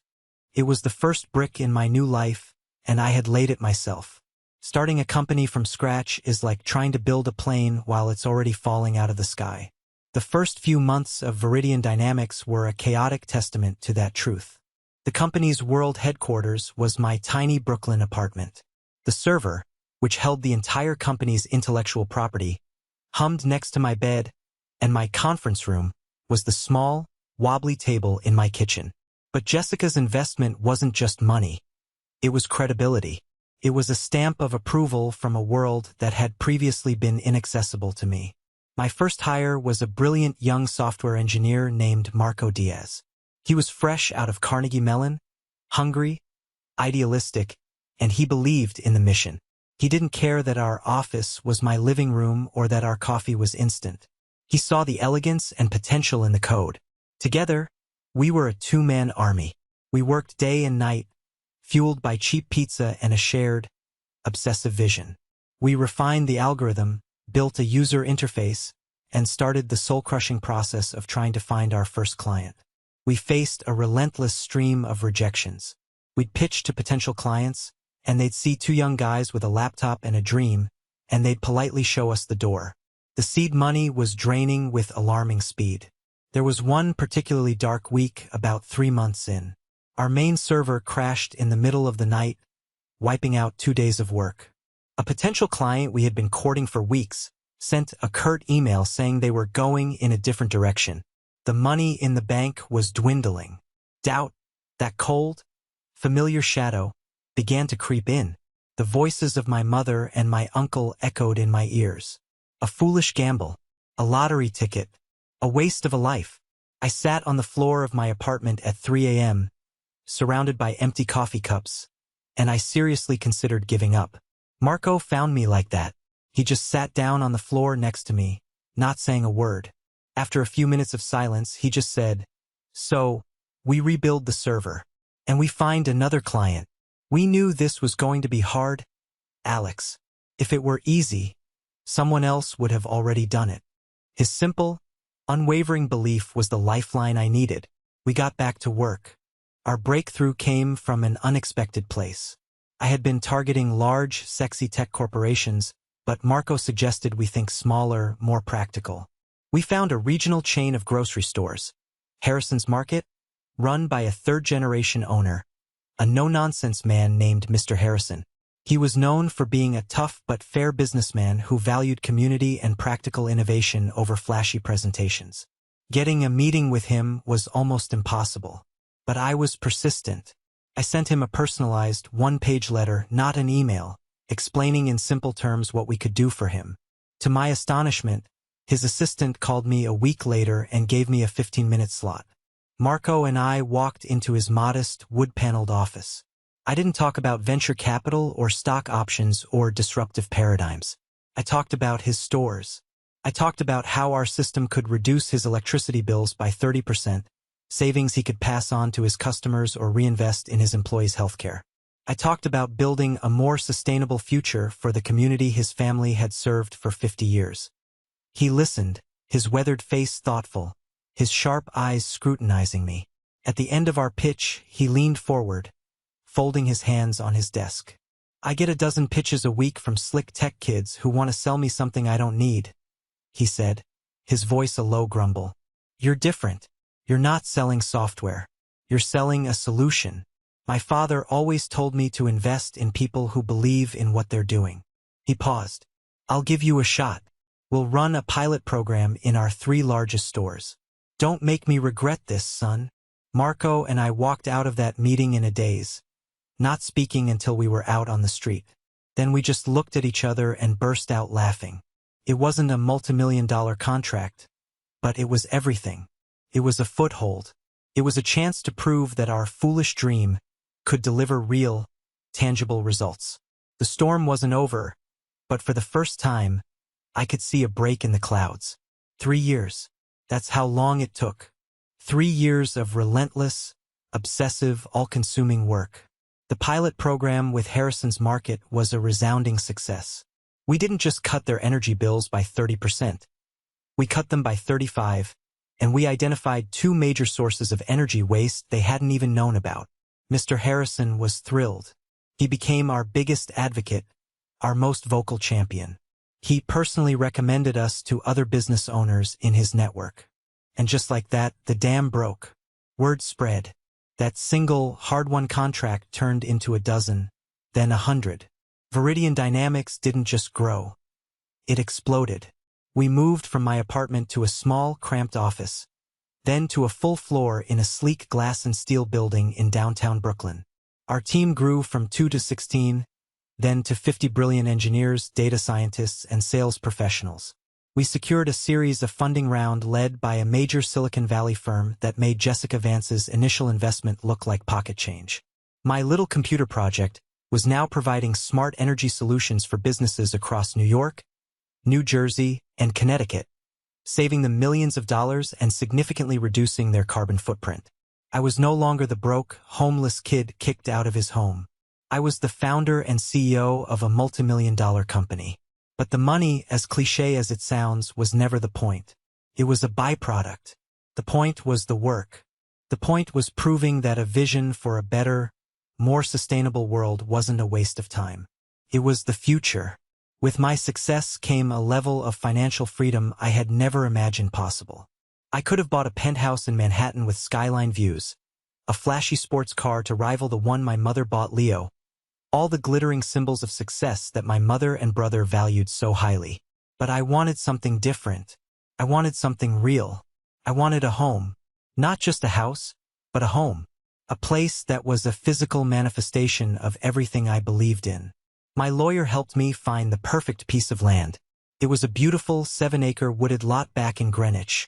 It was the first brick in my new life, and I had laid it myself. Starting a company from scratch is like trying to build a plane while it's already falling out of the sky. The first few months of Viridian Dynamics were a chaotic testament to that truth. The company's world headquarters was my tiny Brooklyn apartment. The server, which held the entire company's intellectual property, hummed next to my bed, and my conference room was the small, wobbly table in my kitchen. But Jessica's investment wasn't just money. It was credibility. It was a stamp of approval from a world that had previously been inaccessible to me. My first hire was a brilliant young software engineer named Marco Diaz. He was fresh out of Carnegie Mellon, hungry, idealistic, and he believed in the mission. He didn't care that our office was my living room or that our coffee was instant. He saw the elegance and potential in the code. Together, we were a two-man army. We worked day and night, fueled by cheap pizza and a shared, obsessive vision. We refined the algorithm, built a user interface, and started the soul-crushing process of trying to find our first client. We faced a relentless stream of rejections. We'd pitch to potential clients, and they'd see two young guys with a laptop and a dream, and they'd politely show us the door. The seed money was draining with alarming speed. There was one particularly dark week about 3 months in. Our main server crashed in the middle of the night, wiping out 2 days of work. A potential client we had been courting for weeks sent a curt email saying they were going in a different direction. The money in the bank was dwindling. Doubt, that cold, familiar shadow, began to creep in. The voices of my mother and my uncle echoed in my ears. A foolish gamble, a lottery ticket, a waste of a life. I sat on the floor of my apartment at 3 a.m., surrounded by empty coffee cups, and I seriously considered giving up. Marco found me like that. He just sat down on the floor next to me, not saying a word. After a few minutes of silence, he just said, "So, we rebuild the server, and we find another client. We knew this was going to be hard, Alex. If it were easy, someone else would have already done it." His simple, unwavering belief was the lifeline I needed. We got back to work. Our breakthrough came from an unexpected place. I had been targeting large, sexy tech corporations, but Marco suggested we think smaller, more practical. We found a regional chain of grocery stores, Harrison's Market, run by a third-generation owner, a no-nonsense man named Mr. Harrison. He was known for being a tough but fair businessman who valued community and practical innovation over flashy presentations. Getting a meeting with him was almost impossible. But I was persistent. I sent him a personalized, one-page letter, not an email, explaining in simple terms what we could do for him. To my astonishment, his assistant called me a week later and gave me a 15-minute slot. Marco and I walked into his modest, wood-paneled office. I didn't talk about venture capital or stock options or disruptive paradigms. I talked about his stores. I talked about how our system could reduce his electricity bills by 30%, savings he could pass on to his customers or reinvest in his employees' healthcare. I talked about building a more sustainable future for the community his family had served for 50 years. He listened, his weathered face thoughtful, his sharp eyes scrutinizing me. At the end of our pitch, he leaned forward, folding his hands on his desk. "I get a dozen pitches a week from slick tech kids who want to sell me something I don't need," he said, his voice a low grumble. "You're different. You're not selling software. You're selling a solution. My father always told me to invest in people who believe in what they're doing." He paused. "I'll give you a shot. We'll run a pilot program in our 3 largest stores. Don't make me regret this, son." Marco and I walked out of that meeting in a daze, not speaking until we were out on the street. Then we just looked at each other and burst out laughing. It wasn't a multi-million-dollar contract, but it was everything. It was a foothold. It was a chance to prove that our foolish dream could deliver real, tangible results. The storm wasn't over, but for the first time, I could see a break in the clouds. 3 years. That's how long it took. 3 years of relentless, obsessive, all-consuming work. The pilot program with Harrison's Market was a resounding success. We didn't just cut their energy bills by 30%. We cut them by 35%, and we identified two major sources of energy waste they hadn't even known about. Mr. Harrison was thrilled. He became our biggest advocate, our most vocal champion. He personally recommended us to other business owners in his network. And just like that, the dam broke. Word spread. That single, hard-won contract turned into a dozen, then 100. Viridian Dynamics didn't just grow. It exploded. We moved from my apartment to a small, cramped office, then to a full floor in a sleek glass and steel building in downtown Brooklyn. Our team grew from 2 to 16, then to 50 brilliant engineers, data scientists, and sales professionals. We secured a series of funding round led by a major Silicon Valley firm that made Jessica Vance's initial investment look like pocket change. My little computer project was now providing smart energy solutions for businesses across New York, New Jersey, and Connecticut, saving them millions of dollars and significantly reducing their carbon footprint. I was no longer the broke, homeless kid kicked out of his home. I was the founder and CEO of a multimillion-dollar company. But the money, as cliché as it sounds, was never the point. It was a byproduct. The point was the work. The point was proving that a vision for a better, more sustainable world wasn't a waste of time. It was the future. With my success came a level of financial freedom I had never imagined possible. I could have bought a penthouse in Manhattan with skyline views, a flashy sports car to rival the one my mother bought Leo, all the glittering symbols of success that my mother and brother valued so highly. But I wanted something different. I wanted something real. I wanted a home. Not just a house, but a home. A place that was a physical manifestation of everything I believed in. My lawyer helped me find the perfect piece of land. It was a beautiful 7-acre wooded lot back in Greenwich,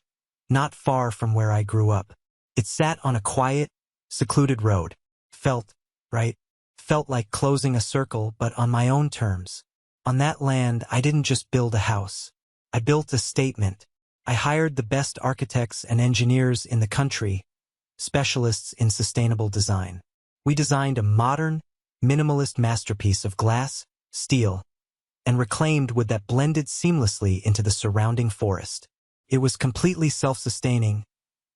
not far from where I grew up. It sat on a quiet, secluded road. Felt right. Felt like closing a circle, but on my own terms. On that land, I didn't just build a house. I built a statement. I hired the best architects and engineers in the country, specialists in sustainable design. We designed a modern, minimalist masterpiece of glass, steel, and reclaimed wood that blended seamlessly into the surrounding forest. It was completely self-sustaining,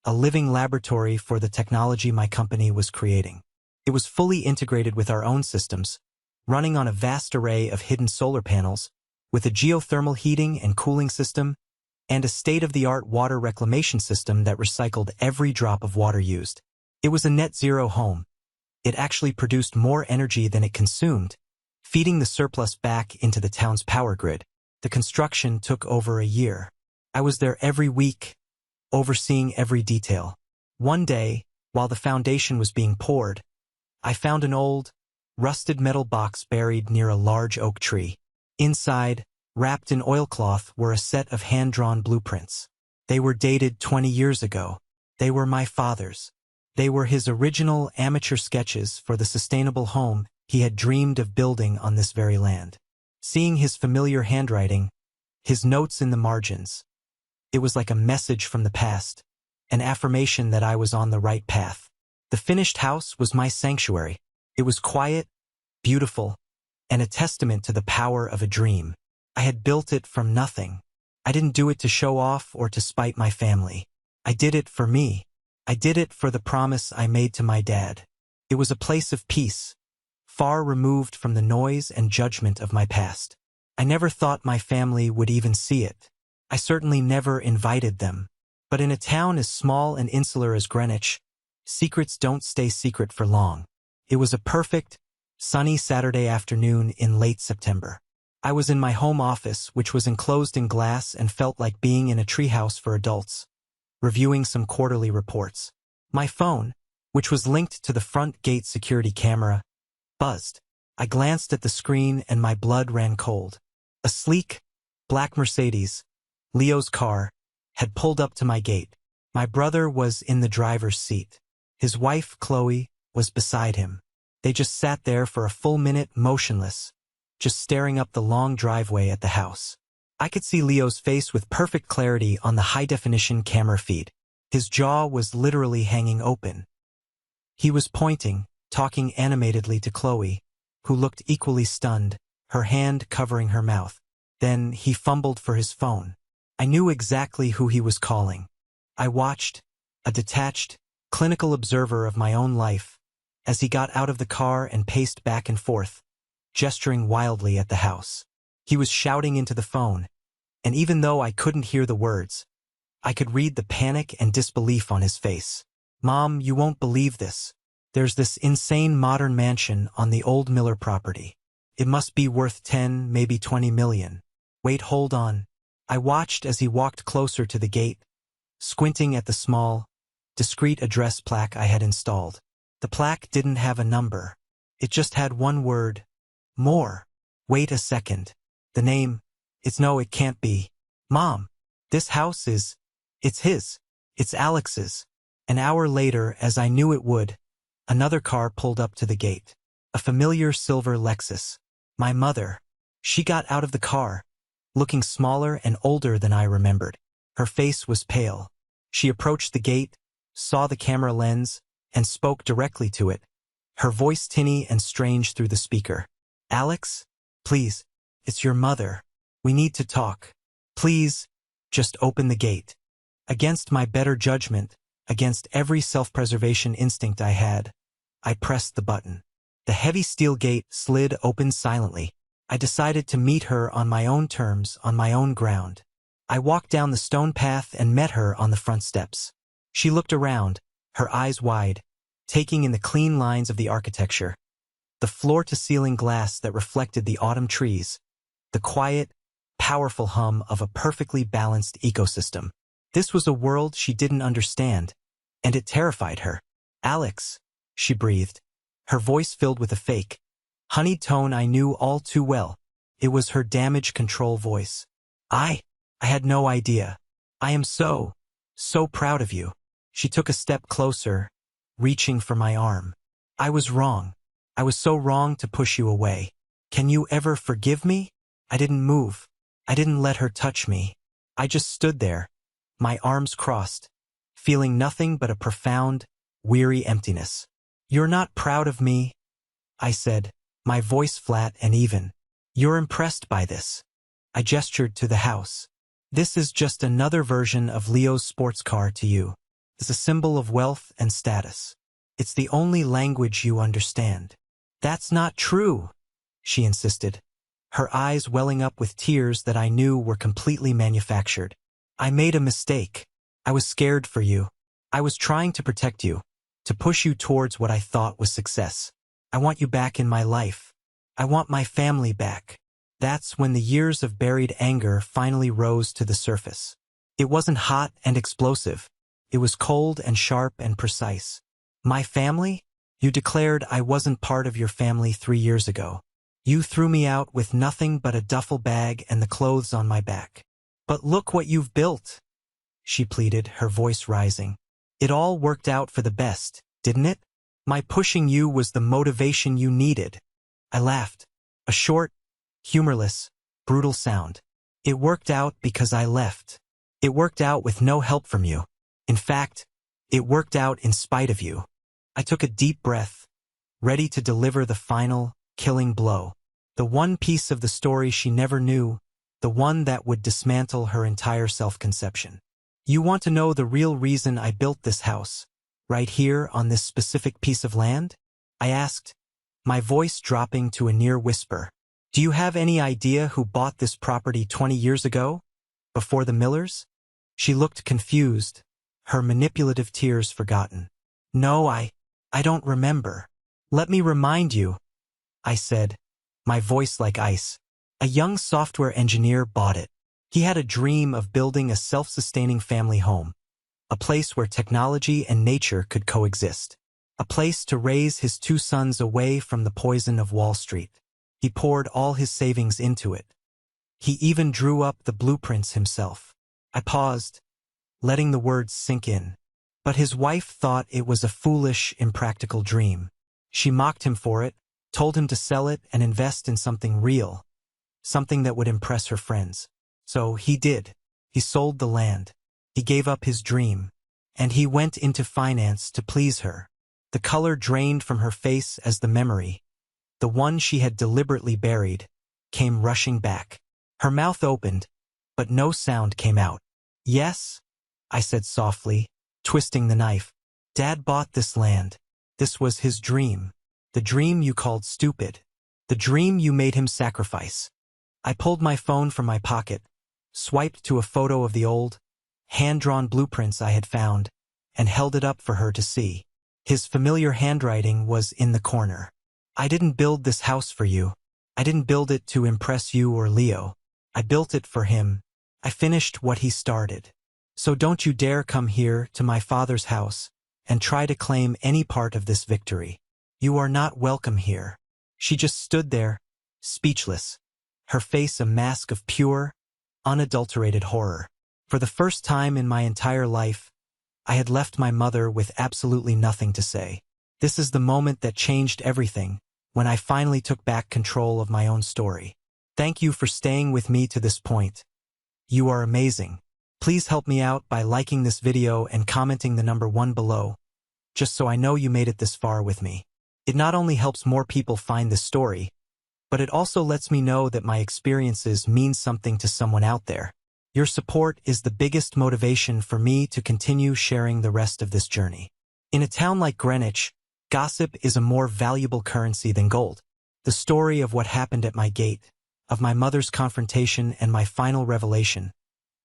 a living laboratory for the technology my company was creating. It was fully integrated with our own systems, running on a vast array of hidden solar panels, with a geothermal heating and cooling system, and a state-of-the-art water reclamation system that recycled every drop of water used. It was a net-zero home. It actually produced more energy than it consumed, feeding the surplus back into the town's power grid. The construction took over a year. I was there every week, overseeing every detail. One day, while the foundation was being poured, I found an old, rusted metal box buried near a large oak tree. Inside, wrapped in oilcloth, were a set of hand-drawn blueprints. They were dated 20 years ago. They were my father's. They were his original amateur sketches for the sustainable home he had dreamed of building on this very land. Seeing his familiar handwriting, his notes in the margins, it was like a message from the past, an affirmation that I was on the right path. The finished house was my sanctuary. It was quiet, beautiful, and a testament to the power of a dream. I had built it from nothing. I didn't do it to show off or to spite my family. I did it for me. I did it for the promise I made to my dad. It was a place of peace, far removed from the noise and judgment of my past. I never thought my family would even see it. I certainly never invited them. But in a town as small and insular as Greenwich, secrets don't stay secret for long. It was a perfect, sunny Saturday afternoon in late September. I was in my home office, which was enclosed in glass and felt like being in a treehouse for adults, reviewing some quarterly reports. My phone, which was linked to the front gate security camera, buzzed. I glanced at the screen and my blood ran cold. A sleek, black Mercedes, Leo's car, had pulled up to my gate. My brother was in the driver's seat. His wife, Chloe, was beside him. They just sat there for a full minute, motionless, just staring up the long driveway at the house. I could see Leo's face with perfect clarity on the high-definition camera feed. His jaw was literally hanging open. He was pointing, talking animatedly to Chloe, who looked equally stunned, her hand covering her mouth. Then he fumbled for his phone. I knew exactly who he was calling. I watched, a detached, clinical observer of my own life, as he got out of the car and paced back and forth, gesturing wildly at the house. He was shouting into the phone, and even though I couldn't hear the words, I could read the panic and disbelief on his face. "Mom, you won't believe this. There's this insane modern mansion on the old Miller property. It must be worth 10, maybe 20 million. Wait, hold on." I watched as he walked closer to the gate, squinting at the small, discreet address plaque I had installed. The plaque didn't have a number. It just had one word: more. Wait a second. The name. It can't be. "Mom, this house it's his. It's Alex's." An hour later, as I knew it would, another car pulled up to the gate. A familiar silver Lexus. My mother. She got out of the car, looking smaller and older than I remembered. Her face was pale. She approached the gate, saw the camera lens, and spoke directly to it, her voice tinny and strange through the speaker. "Alex, please, it's your mother. We need to talk. Please, just open the gate." Against my better judgment, against every self-preservation instinct I had, I pressed the button. The heavy steel gate slid open silently. I decided to meet her on my own terms, on my own ground. I walked down the stone path and met her on the front steps. She looked around, her eyes wide, taking in the clean lines of the architecture, the floor-to-ceiling glass that reflected the autumn trees, the quiet, powerful hum of a perfectly balanced ecosystem. This was a world she didn't understand, and it terrified her. "Alex," she breathed, her voice filled with a fake, honeyed tone I knew all too well. It was her damage control voice. I had no idea. "I am so proud of you." She took a step closer, reaching for my arm. "I was wrong. I was so wrong to push you away. Can you ever forgive me?" I didn't move. I didn't let her touch me. I just stood there, my arms crossed, feeling nothing but a profound, weary emptiness. "You're not proud of me," I said, my voice flat and even. "You're impressed by this." I gestured to the house. "This is just another version of Leo's sports car to you. It's a symbol of wealth and status. It's the only language you understand." "That's not true," she insisted, her eyes welling up with tears that I knew were completely manufactured. "I made a mistake. I was scared for you. I was trying to protect you, to push you towards what I thought was success. I want you back in my life. I want my family back." That's when the years of buried anger finally rose to the surface. It wasn't hot and explosive. It was cold and sharp and precise. "My family? You declared I wasn't part of your family 3 years ago. You threw me out with nothing but a duffel bag and the clothes on my back. But look what you've built," she pleaded, her voice rising. "It all worked out for the best, didn't it? My pushing you was the motivation you needed." I laughed, a short, humorless, brutal sound. "It worked out because I left. It worked out with no help from you. In fact, it worked out in spite of you." I took a deep breath, ready to deliver the final, killing blow. The one piece of the story she never knew, the one that would dismantle her entire self-conception. "You want to know the real reason I built this house, right here on this specific piece of land?" I asked, my voice dropping to a near whisper. "Do you have any idea who bought this property 20 years ago? Before the Millers?" She looked confused, her manipulative tears forgotten. "No, I don't remember." "Let me remind you," I said, my voice like ice. "A young software engineer bought it. He had a dream of building a self-sustaining family home, a place where technology and nature could coexist, a place to raise his 2 sons away from the poison of Wall Street. He poured all his savings into it. He even drew up the blueprints himself." I paused, letting the words sink in. But his wife thought it was a foolish, impractical dream. She mocked him for it, told him to sell it and invest in something real, something that would impress her friends. So he did. He sold the land. He gave up his dream. And he went into finance to please her. The color drained from her face as the memory, the one she had deliberately buried, came rushing back. Her mouth opened, but no sound came out. "Yes," I said softly, twisting the knife. "Dad bought this land. This was his dream. The dream you called stupid. The dream you made him sacrifice." I pulled my phone from my pocket, swiped to a photo of the old, hand-drawn blueprints I had found, and held it up for her to see. His familiar handwriting was in the corner. "I didn't build this house for you. I didn't build it to impress you or Leo. I built it for him. I finished what he started. So don't you dare come here to my father's house and try to claim any part of this victory. You are not welcome here." She just stood there, speechless, her face a mask of pure, unadulterated horror. For the first time in my entire life, I had left my mother with absolutely nothing to say. This is the moment that changed everything, when I finally took back control of my own story. Thank you for staying with me to this point. You are amazing. Please help me out by liking this video and commenting the number 1 below, just so I know you made it this far with me. It not only helps more people find this story, but it also lets me know that my experiences mean something to someone out there. Your support is the biggest motivation for me to continue sharing the rest of this journey. In a town like Greenwich, gossip is a more valuable currency than gold. The story of what happened at my gate, of my mother's confrontation and my final revelation,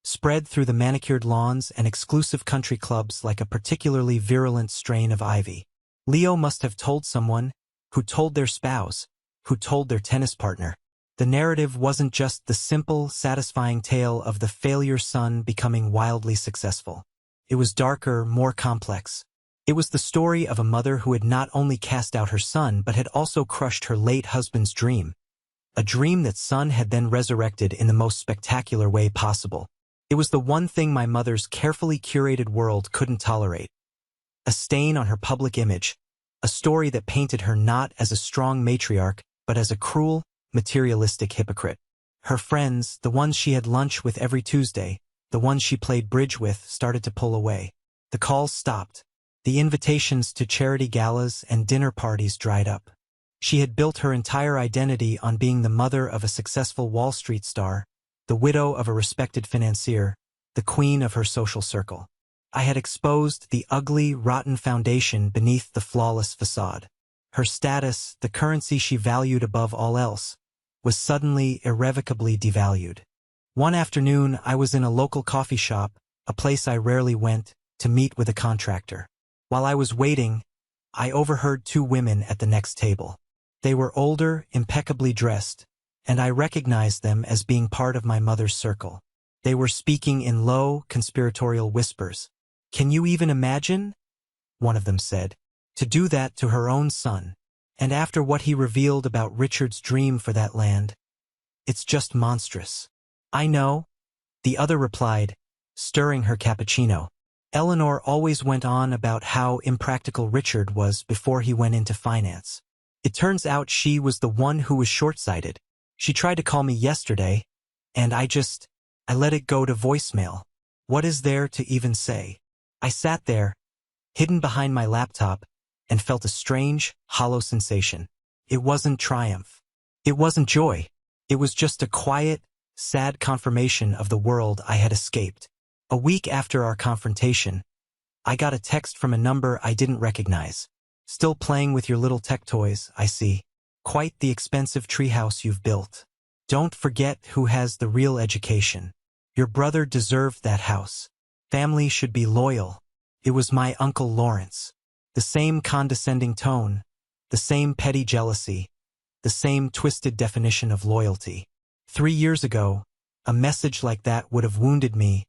spread through the manicured lawns and exclusive country clubs like a particularly virulent strain of ivy. Leo must have told someone, who told their spouse, who told their tennis partner. The narrative wasn't just the simple, satisfying tale of the failure son becoming wildly successful. It was darker, more complex. It was the story of a mother who had not only cast out her son but had also crushed her late husband's dream. A dream that son had then resurrected in the most spectacular way possible. It was the one thing my mother's carefully curated world couldn't tolerate. A stain on her public image, a story that painted her not as a strong matriarch, but as a cruel, materialistic hypocrite. Her friends, the ones she had lunch with every Tuesday, the ones she played bridge with, started to pull away. The calls stopped. The invitations to charity galas and dinner parties dried up. She had built her entire identity on being the mother of a successful Wall Street star, the widow of a respected financier, the queen of her social circle. I had exposed the ugly, rotten foundation beneath the flawless facade. Her status, the currency she valued above all else, was suddenly irrevocably devalued. One afternoon, I was in a local coffee shop, a place I rarely went, to meet with a contractor. While I was waiting, I overheard 2 women at the next table. They were older, impeccably dressed, and I recognized them as being part of my mother's circle. They were speaking in low, conspiratorial whispers. "Can you even imagine?" one of them said. "To do that to her own son. And after what he revealed about Richard's dream for that land. It's just monstrous." "I know," the other replied, stirring her cappuccino. Eleanor always went on about how impractical Richard was before he went into finance. It turns out she was the one who was short-sighted. She tried to call me yesterday, and I let it go to voicemail. What is there to even say? I sat there, hidden behind my laptop, and felt a strange, hollow sensation. It wasn't triumph. It wasn't joy. It was just a quiet, sad confirmation of the world I had escaped. A week after our confrontation, I got a text from a number I didn't recognize. "Still playing with your little tech toys, I see. Quite the expensive treehouse you've built. Don't forget who has the real education. Your brother deserved that house. Family should be loyal." It was my Uncle Lawrence. The same condescending tone, the same petty jealousy, the same twisted definition of loyalty. 3 years ago, a message like that would have wounded me,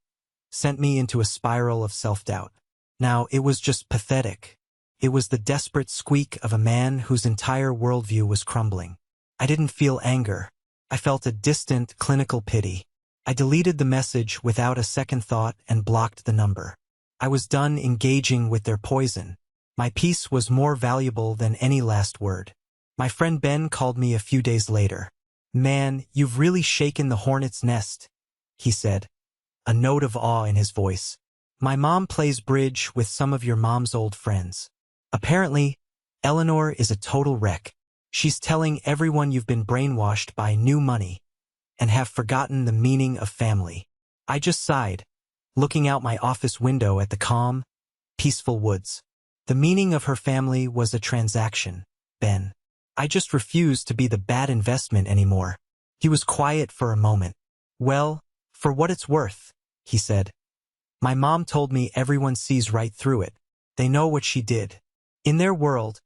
sent me into a spiral of self-doubt. Now, it was just pathetic. It was the desperate squeak of a man whose entire worldview was crumbling. I didn't feel anger. I felt a distant, clinical pity. I deleted the message without a second thought and blocked the number. I was done engaging with their poison. My peace was more valuable than any last word. My friend Ben called me a few days later. "Man, you've really shaken the hornet's nest," he said, a note of awe in his voice. "My mom plays bridge with some of your mom's old friends. Apparently, Eleanor is a total wreck. She's telling everyone you've been brainwashed by new money. and have forgotten the meaning of family. I just sighed, looking out my office window at the calm, peaceful woods. The meaning of her family was a transaction, Ben. I just refused to be the bad investment anymore. He was quiet for a moment. Well, for what it's worth, he said. My mom told me everyone sees right through it. They know what she did. In their world,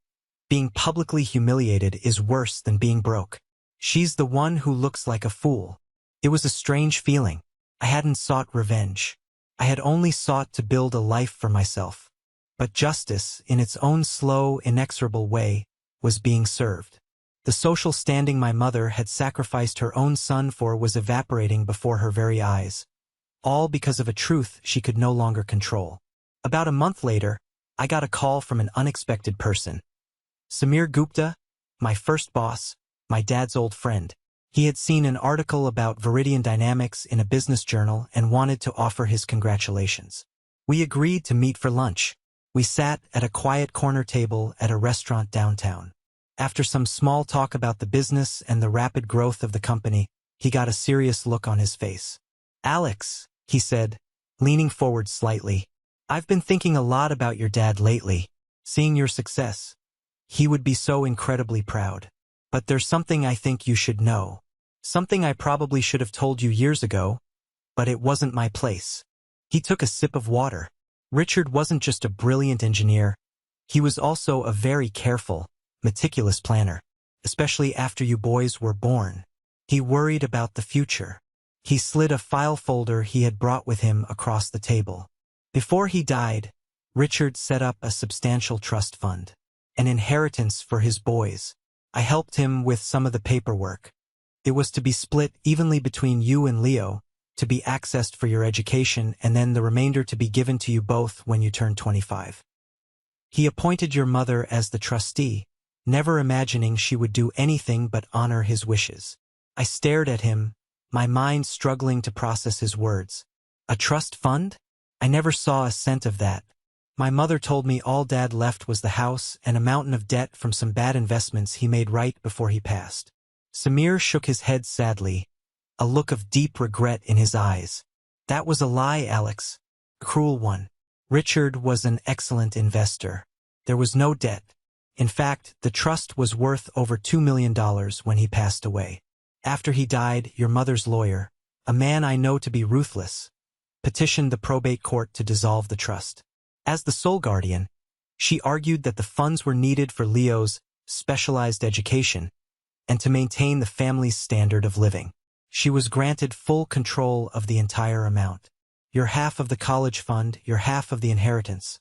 being publicly humiliated is worse than being broke. She's the one who looks like a fool. It was a strange feeling. I hadn't sought revenge. I had only sought to build a life for myself. But justice, in its own slow, inexorable way, was being served. The social standing my mother had sacrificed her own son for was evaporating before her very eyes, all because of a truth she could no longer control. About a month later, I got a call from an unexpected person. Samir Gupta, my first boss, my dad's old friend. He had seen an article about Viridian dynamics in a business journal and wanted to offer his congratulations. We agreed to meet for lunch. We sat at a quiet corner table at a restaurant downtown. After some small talk about the business and the rapid growth of the company, he got a serious look on his face. Alex, he said, leaning forward slightly, I've been thinking a lot about your dad lately. Seeing your success. He would be so incredibly proud. But there's something I think you should know. Something I probably should have told you years ago, but it wasn't my place. He took a sip of water. Richard wasn't just a brilliant engineer. He was also a very careful, meticulous planner, especially after you boys were born. He worried about the future. He slid a file folder he had brought with him across the table. Before he died, Richard set up a substantial trust fund, an inheritance for his boys. I helped him with some of the paperwork. It was to be split evenly between you and Leo, to be accessed for your education, and then the remainder to be given to you both when you turn 25. He appointed your mother as the trustee, never imagining she would do anything but honor his wishes. I stared at him, my mind struggling to process his words. A trust fund? I never saw a cent of that. My mother told me all Dad left was the house and a mountain of debt from some bad investments he made right before he passed. Samir shook his head sadly, a look of deep regret in his eyes. That was a lie, Alex. A cruel one. Richard was an excellent investor. There was no debt. In fact, the trust was worth over $2 million when he passed away. After he died, your mother's lawyer, a man I know to be ruthless, petitioned the probate court to dissolve the trust. As the sole guardian, she argued that the funds were needed for Leo's specialized education and to maintain the family's standard of living. She was granted full control of the entire amount. Your half of the college fund, your half of the inheritance.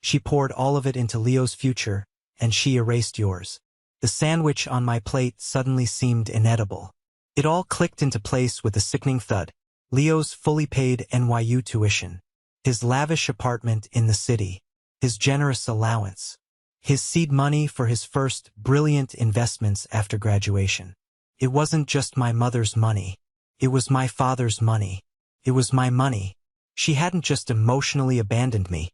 She poured all of it into Leo's future, and she erased yours. The sandwich on my plate suddenly seemed inedible. It all clicked into place with a sickening thud. Leo's fully paid NYU tuition. His lavish apartment in the city, his generous allowance, his seed money for his first brilliant investments after graduation. It wasn't just my mother's money. It was my father's money. It was my money. She hadn't just emotionally abandoned me.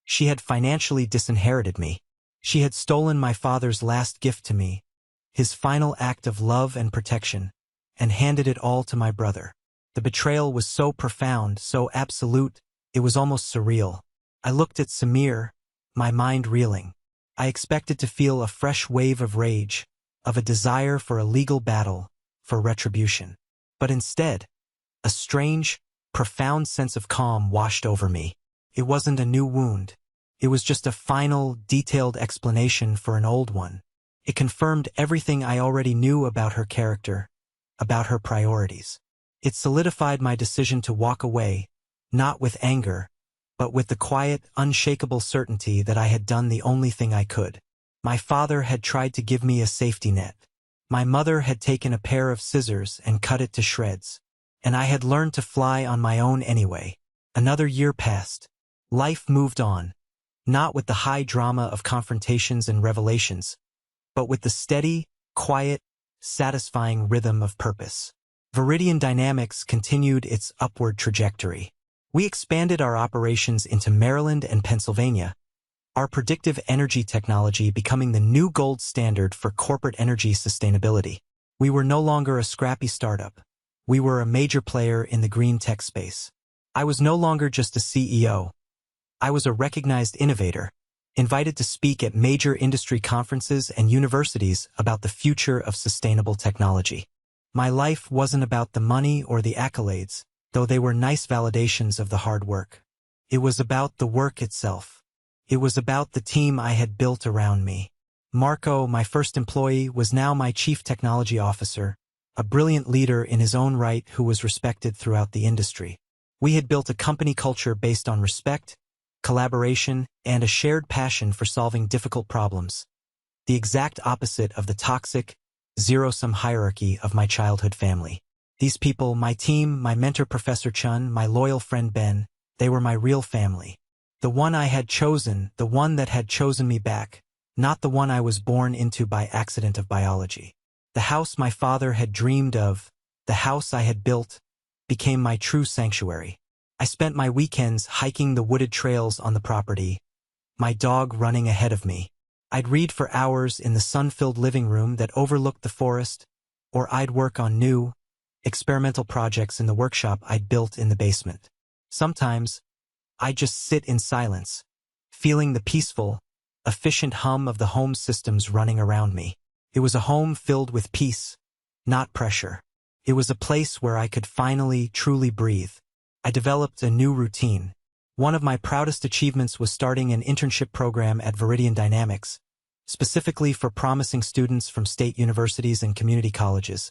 She had financially disinherited me. She had stolen my father's last gift to me, his final act of love and protection, and handed it all to my brother. The betrayal was so profound, so absolute, it was almost surreal. I looked at Samir, my mind reeling. I expected to feel a fresh wave of rage, of a desire for a legal battle, for retribution. But instead, a strange, profound sense of calm washed over me. It wasn't a new wound. It was just a final, detailed explanation for an old one. It confirmed everything I already knew about her character, about her priorities. It solidified my decision to walk away, not with anger, but with the quiet, unshakable certainty that I had done the only thing I could. My father had tried to give me a safety net. My mother had taken a pair of scissors and cut it to shreds. And I had learned to fly on my own anyway. Another year passed. Life moved on, not with the high drama of confrontations and revelations, but with the steady, quiet, satisfying rhythm of purpose. Viridian Dynamics continued its upward trajectory. We expanded our operations into Maryland and Pennsylvania, our predictive energy technology becoming the new gold standard for corporate energy sustainability. We were no longer a scrappy startup. We were a major player in the green tech space. I was no longer just a CEO. I was a recognized innovator, invited to speak at major industry conferences and universities about the future of sustainable technology. My life wasn't about the money or the accolades, though they were nice validations of the hard work. It was about the work itself. It was about the team I had built around me. Marco, my first employee, was now my chief technology officer, a brilliant leader in his own right who was respected throughout the industry. We had built a company culture based on respect, collaboration, and a shared passion for solving difficult problems, the exact opposite of the toxic, zero-sum hierarchy of my childhood family. These people, my team, my mentor Professor Chun, my loyal friend Ben, they were my real family. The one I had chosen, the one that had chosen me back, not the one I was born into by accident of biology. The house my father had dreamed of, the house I had built, became my true sanctuary. I spent my weekends hiking the wooded trails on the property, my dog running ahead of me. I'd read for hours in the sun-filled living room that overlooked the forest, or I'd work on new, experimental projects in the workshop I'd built in the basement. Sometimes, I'd just sit in silence, feeling the peaceful, efficient hum of the home systems running around me. It was a home filled with peace, not pressure. It was a place where I could finally, truly breathe. I developed a new routine. One of my proudest achievements was starting an internship program at Viridian Dynamics, specifically for promising students from state universities and community colleges.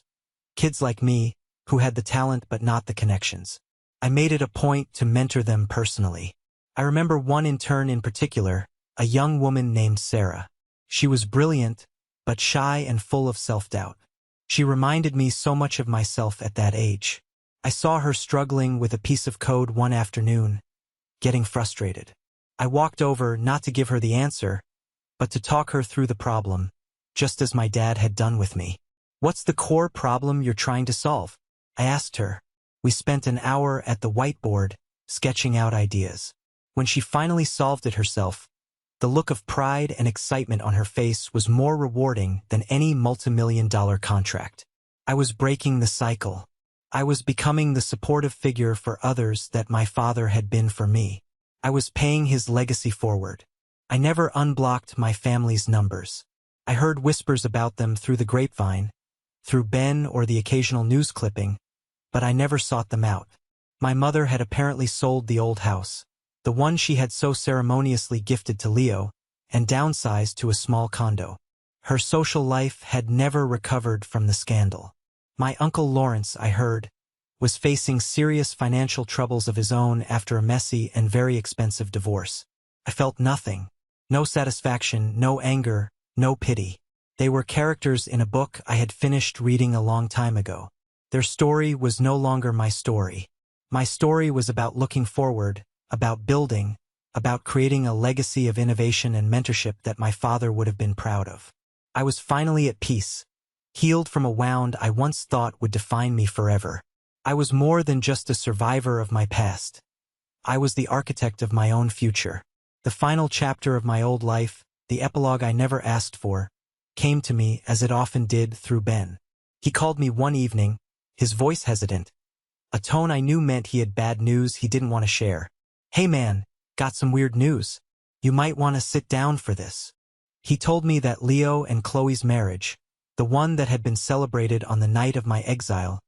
Kids like me, who had the talent but not the connections. I made it a point to mentor them personally. I remember one intern in particular, a young woman named Sarah. She was brilliant, but shy and full of self-doubt. She reminded me so much of myself at that age. I saw her struggling with a piece of code one afternoon, getting frustrated. I walked over not to give her the answer, but to talk her through the problem, just as my dad had done with me. "What's the core problem you're trying to solve?" I asked her. We spent an hour at the whiteboard, sketching out ideas. When she finally solved it herself, the look of pride and excitement on her face was more rewarding than any multimillion-dollar contract. I was breaking the cycle. I was becoming the supportive figure for others that my father had been for me. I was paying his legacy forward. I never unblocked my family's numbers. I heard whispers about them through the grapevine, through Ben or the occasional news clipping, but I never sought them out. My mother had apparently sold the old house, the one she had so ceremoniously gifted to Leo, and downsized to a small condo. Her social life had never recovered from the scandal. My Uncle Lawrence, I heard, was facing serious financial troubles of his own after a messy and very expensive divorce. I felt nothing. No satisfaction, no anger, no pity. They were characters in a book I had finished reading a long time ago. Their story was no longer my story. My story was about looking forward, about building, about creating a legacy of innovation and mentorship that my father would have been proud of. I was finally at peace, healed from a wound I once thought would define me forever. I was more than just a survivor of my past. I was the architect of my own future. The final chapter of my old life, the epilogue I never asked for, came to me as it often did through Ben. He called me one evening, his voice hesitant, a tone I knew meant he had bad news he didn't want to share. "Hey man, got some weird news. You might want to sit down for this." He told me that Leo and Chloe's marriage, the one that had been celebrated on the night of my exile,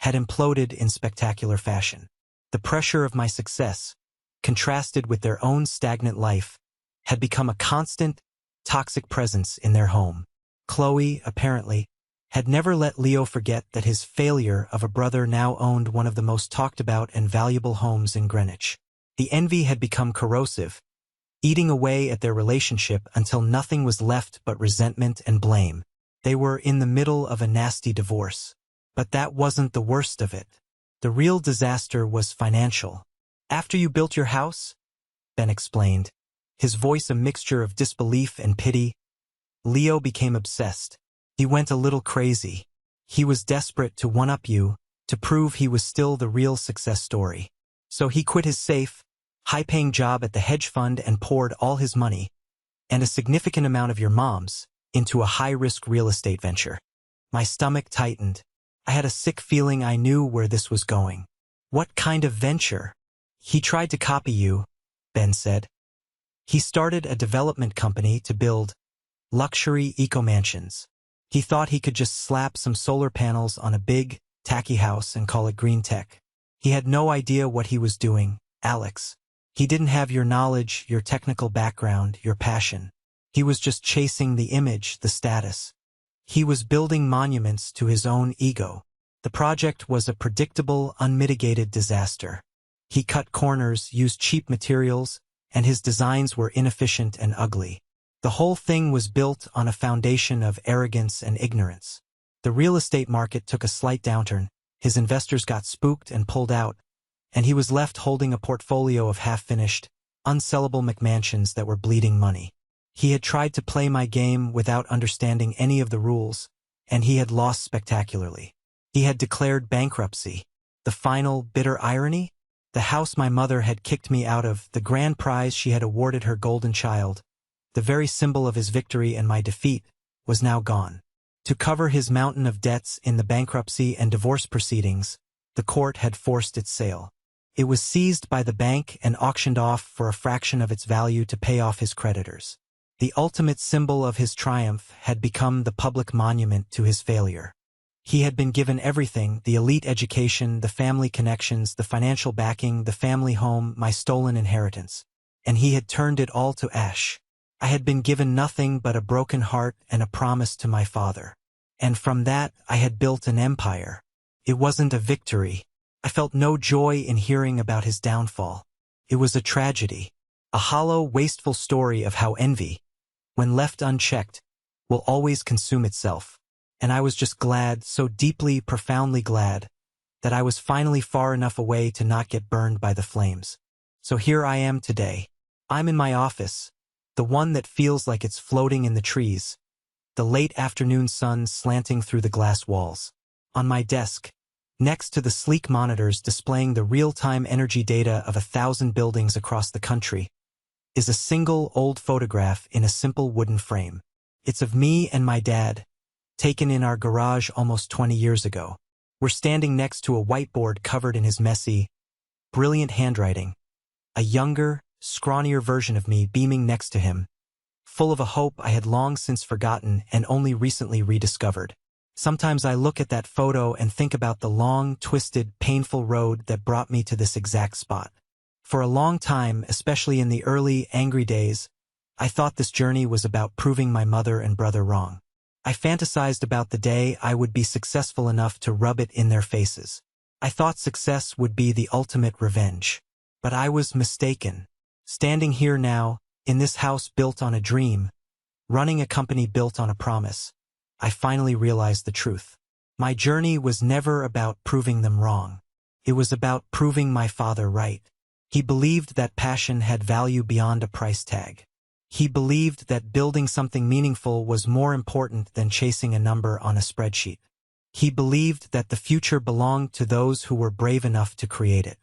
had imploded in spectacular fashion. The pressure of my success, contrasted with their own stagnant life, had become a constant, toxic presence in their home. Chloe, apparently, had never let Leo forget that his failure of a brother now owned one of the most talked about and valuable homes in Greenwich. The envy had become corrosive, eating away at their relationship until nothing was left but resentment and blame. They were in the middle of a nasty divorce. But that wasn't the worst of it. The real disaster was financial. "After you built your house," Ben explained, his voice a mixture of disbelief and pity, "Leo became obsessed. He went a little crazy. He was desperate to one-up you, to prove he was still the real success story. So he quit his safe, high-paying job at the hedge fund and poured all his money, and a significant amount of your mom's, into a high-risk real estate venture." My stomach tightened. I had a sick feeling I knew where this was going. What kind of venture? He tried to copy you, Ben said. He started a development company to build luxury eco-mansions. He thought he could just slap some solar panels on a big, tacky house and call it green tech. He had no idea what he was doing, Alex. He didn't have your knowledge, your technical background, your passion. He was just chasing the image, the status. He was building monuments to his own ego. The project was a predictable, unmitigated disaster. He cut corners, used cheap materials, and his designs were inefficient and ugly. The whole thing was built on a foundation of arrogance and ignorance. The real estate market took a slight downturn, his investors got spooked and pulled out, and he was left holding a portfolio of half-finished, unsellable McMansions that were bleeding money. He had tried to play my game without understanding any of the rules, and he had lost spectacularly. He had declared bankruptcy. The final, bitter irony? The house my mother had kicked me out of, the grand prize she had awarded her golden child, the very symbol of his victory and my defeat, was now gone. To cover his mountain of debts in the bankruptcy and divorce proceedings, the court had forced its sale. It was seized by the bank and auctioned off for a fraction of its value to pay off his creditors. The ultimate symbol of his triumph had become the public monument to his failure. He had been given everything, the elite education, the family connections, the financial backing, the family home, my stolen inheritance. And he had turned it all to ash. I had been given nothing but a broken heart and a promise to my father. And from that, I had built an empire. It wasn't a victory. I felt no joy in hearing about his downfall. It was a tragedy. A hollow, wasteful story of how envy, when left unchecked, will always consume itself. And I was just glad, so deeply, profoundly glad, that I was finally far enough away to not get burned by the flames. So here I am today. I'm in my office, the one that feels like it's floating in the trees, the late afternoon sun slanting through the glass walls. On my desk, next to the sleek monitors displaying the real-time energy data of 1,000 buildings across the country, is a single old photograph in a simple wooden frame. It's of me and my dad, taken in our garage almost 20 years ago. We're standing next to a whiteboard covered in his messy, brilliant handwriting, a younger, scrawnier version of me beaming next to him, full of a hope I had long since forgotten and only recently rediscovered. Sometimes I look at that photo and think about the long, twisted, painful road that brought me to this exact spot. For a long time, especially in the early, angry days, I thought this journey was about proving my mother and brother wrong. I fantasized about the day I would be successful enough to rub it in their faces. I thought success would be the ultimate revenge. But I was mistaken. Standing here now, in this house built on a dream, running a company built on a promise, I finally realized the truth. My journey was never about proving them wrong. It was about proving my father right. He believed that passion had value beyond a price tag. He believed that building something meaningful was more important than chasing a number on a spreadsheet. He believed that the future belonged to those who were brave enough to create it.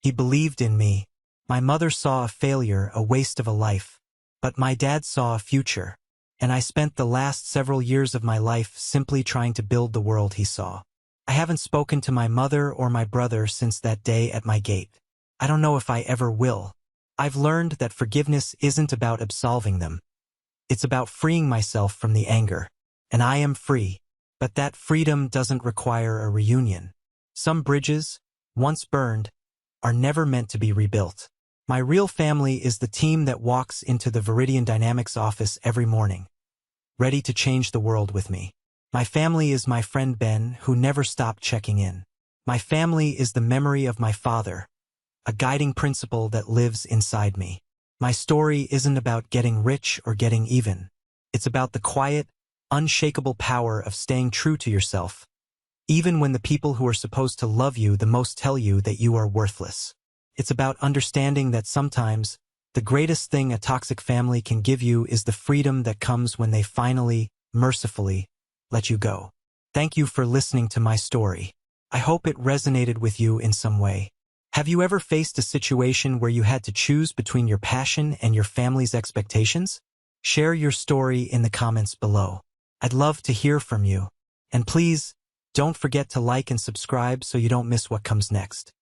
He believed in me. My mother saw a failure, a waste of a life. But my dad saw a future. And I spent the last several years of my life simply trying to build the world he saw. I haven't spoken to my mother or my brother since that day at my gate. I don't know if I ever will. I've learned that forgiveness isn't about absolving them. It's about freeing myself from the anger. And I am free. But that freedom doesn't require a reunion. Some bridges, once burned, are never meant to be rebuilt. My real family is the team that walks into the Viridian Dynamics office every morning, ready to change the world with me. My family is my friend Ben, who never stopped checking in. My family is the memory of my father, a guiding principle that lives inside me. My story isn't about getting rich or getting even. It's about the quiet, unshakable power of staying true to yourself, even when the people who are supposed to love you the most tell you that you are worthless. It's about understanding that sometimes the greatest thing a toxic family can give you is the freedom that comes when they finally, mercifully, let you go. Thank you for listening to my story. I hope it resonated with you in some way. Have you ever faced a situation where you had to choose between your passion and your family's expectations? Share your story in the comments below. I'd love to hear from you. And please, Don't forget to like and subscribe so you don't miss what comes next.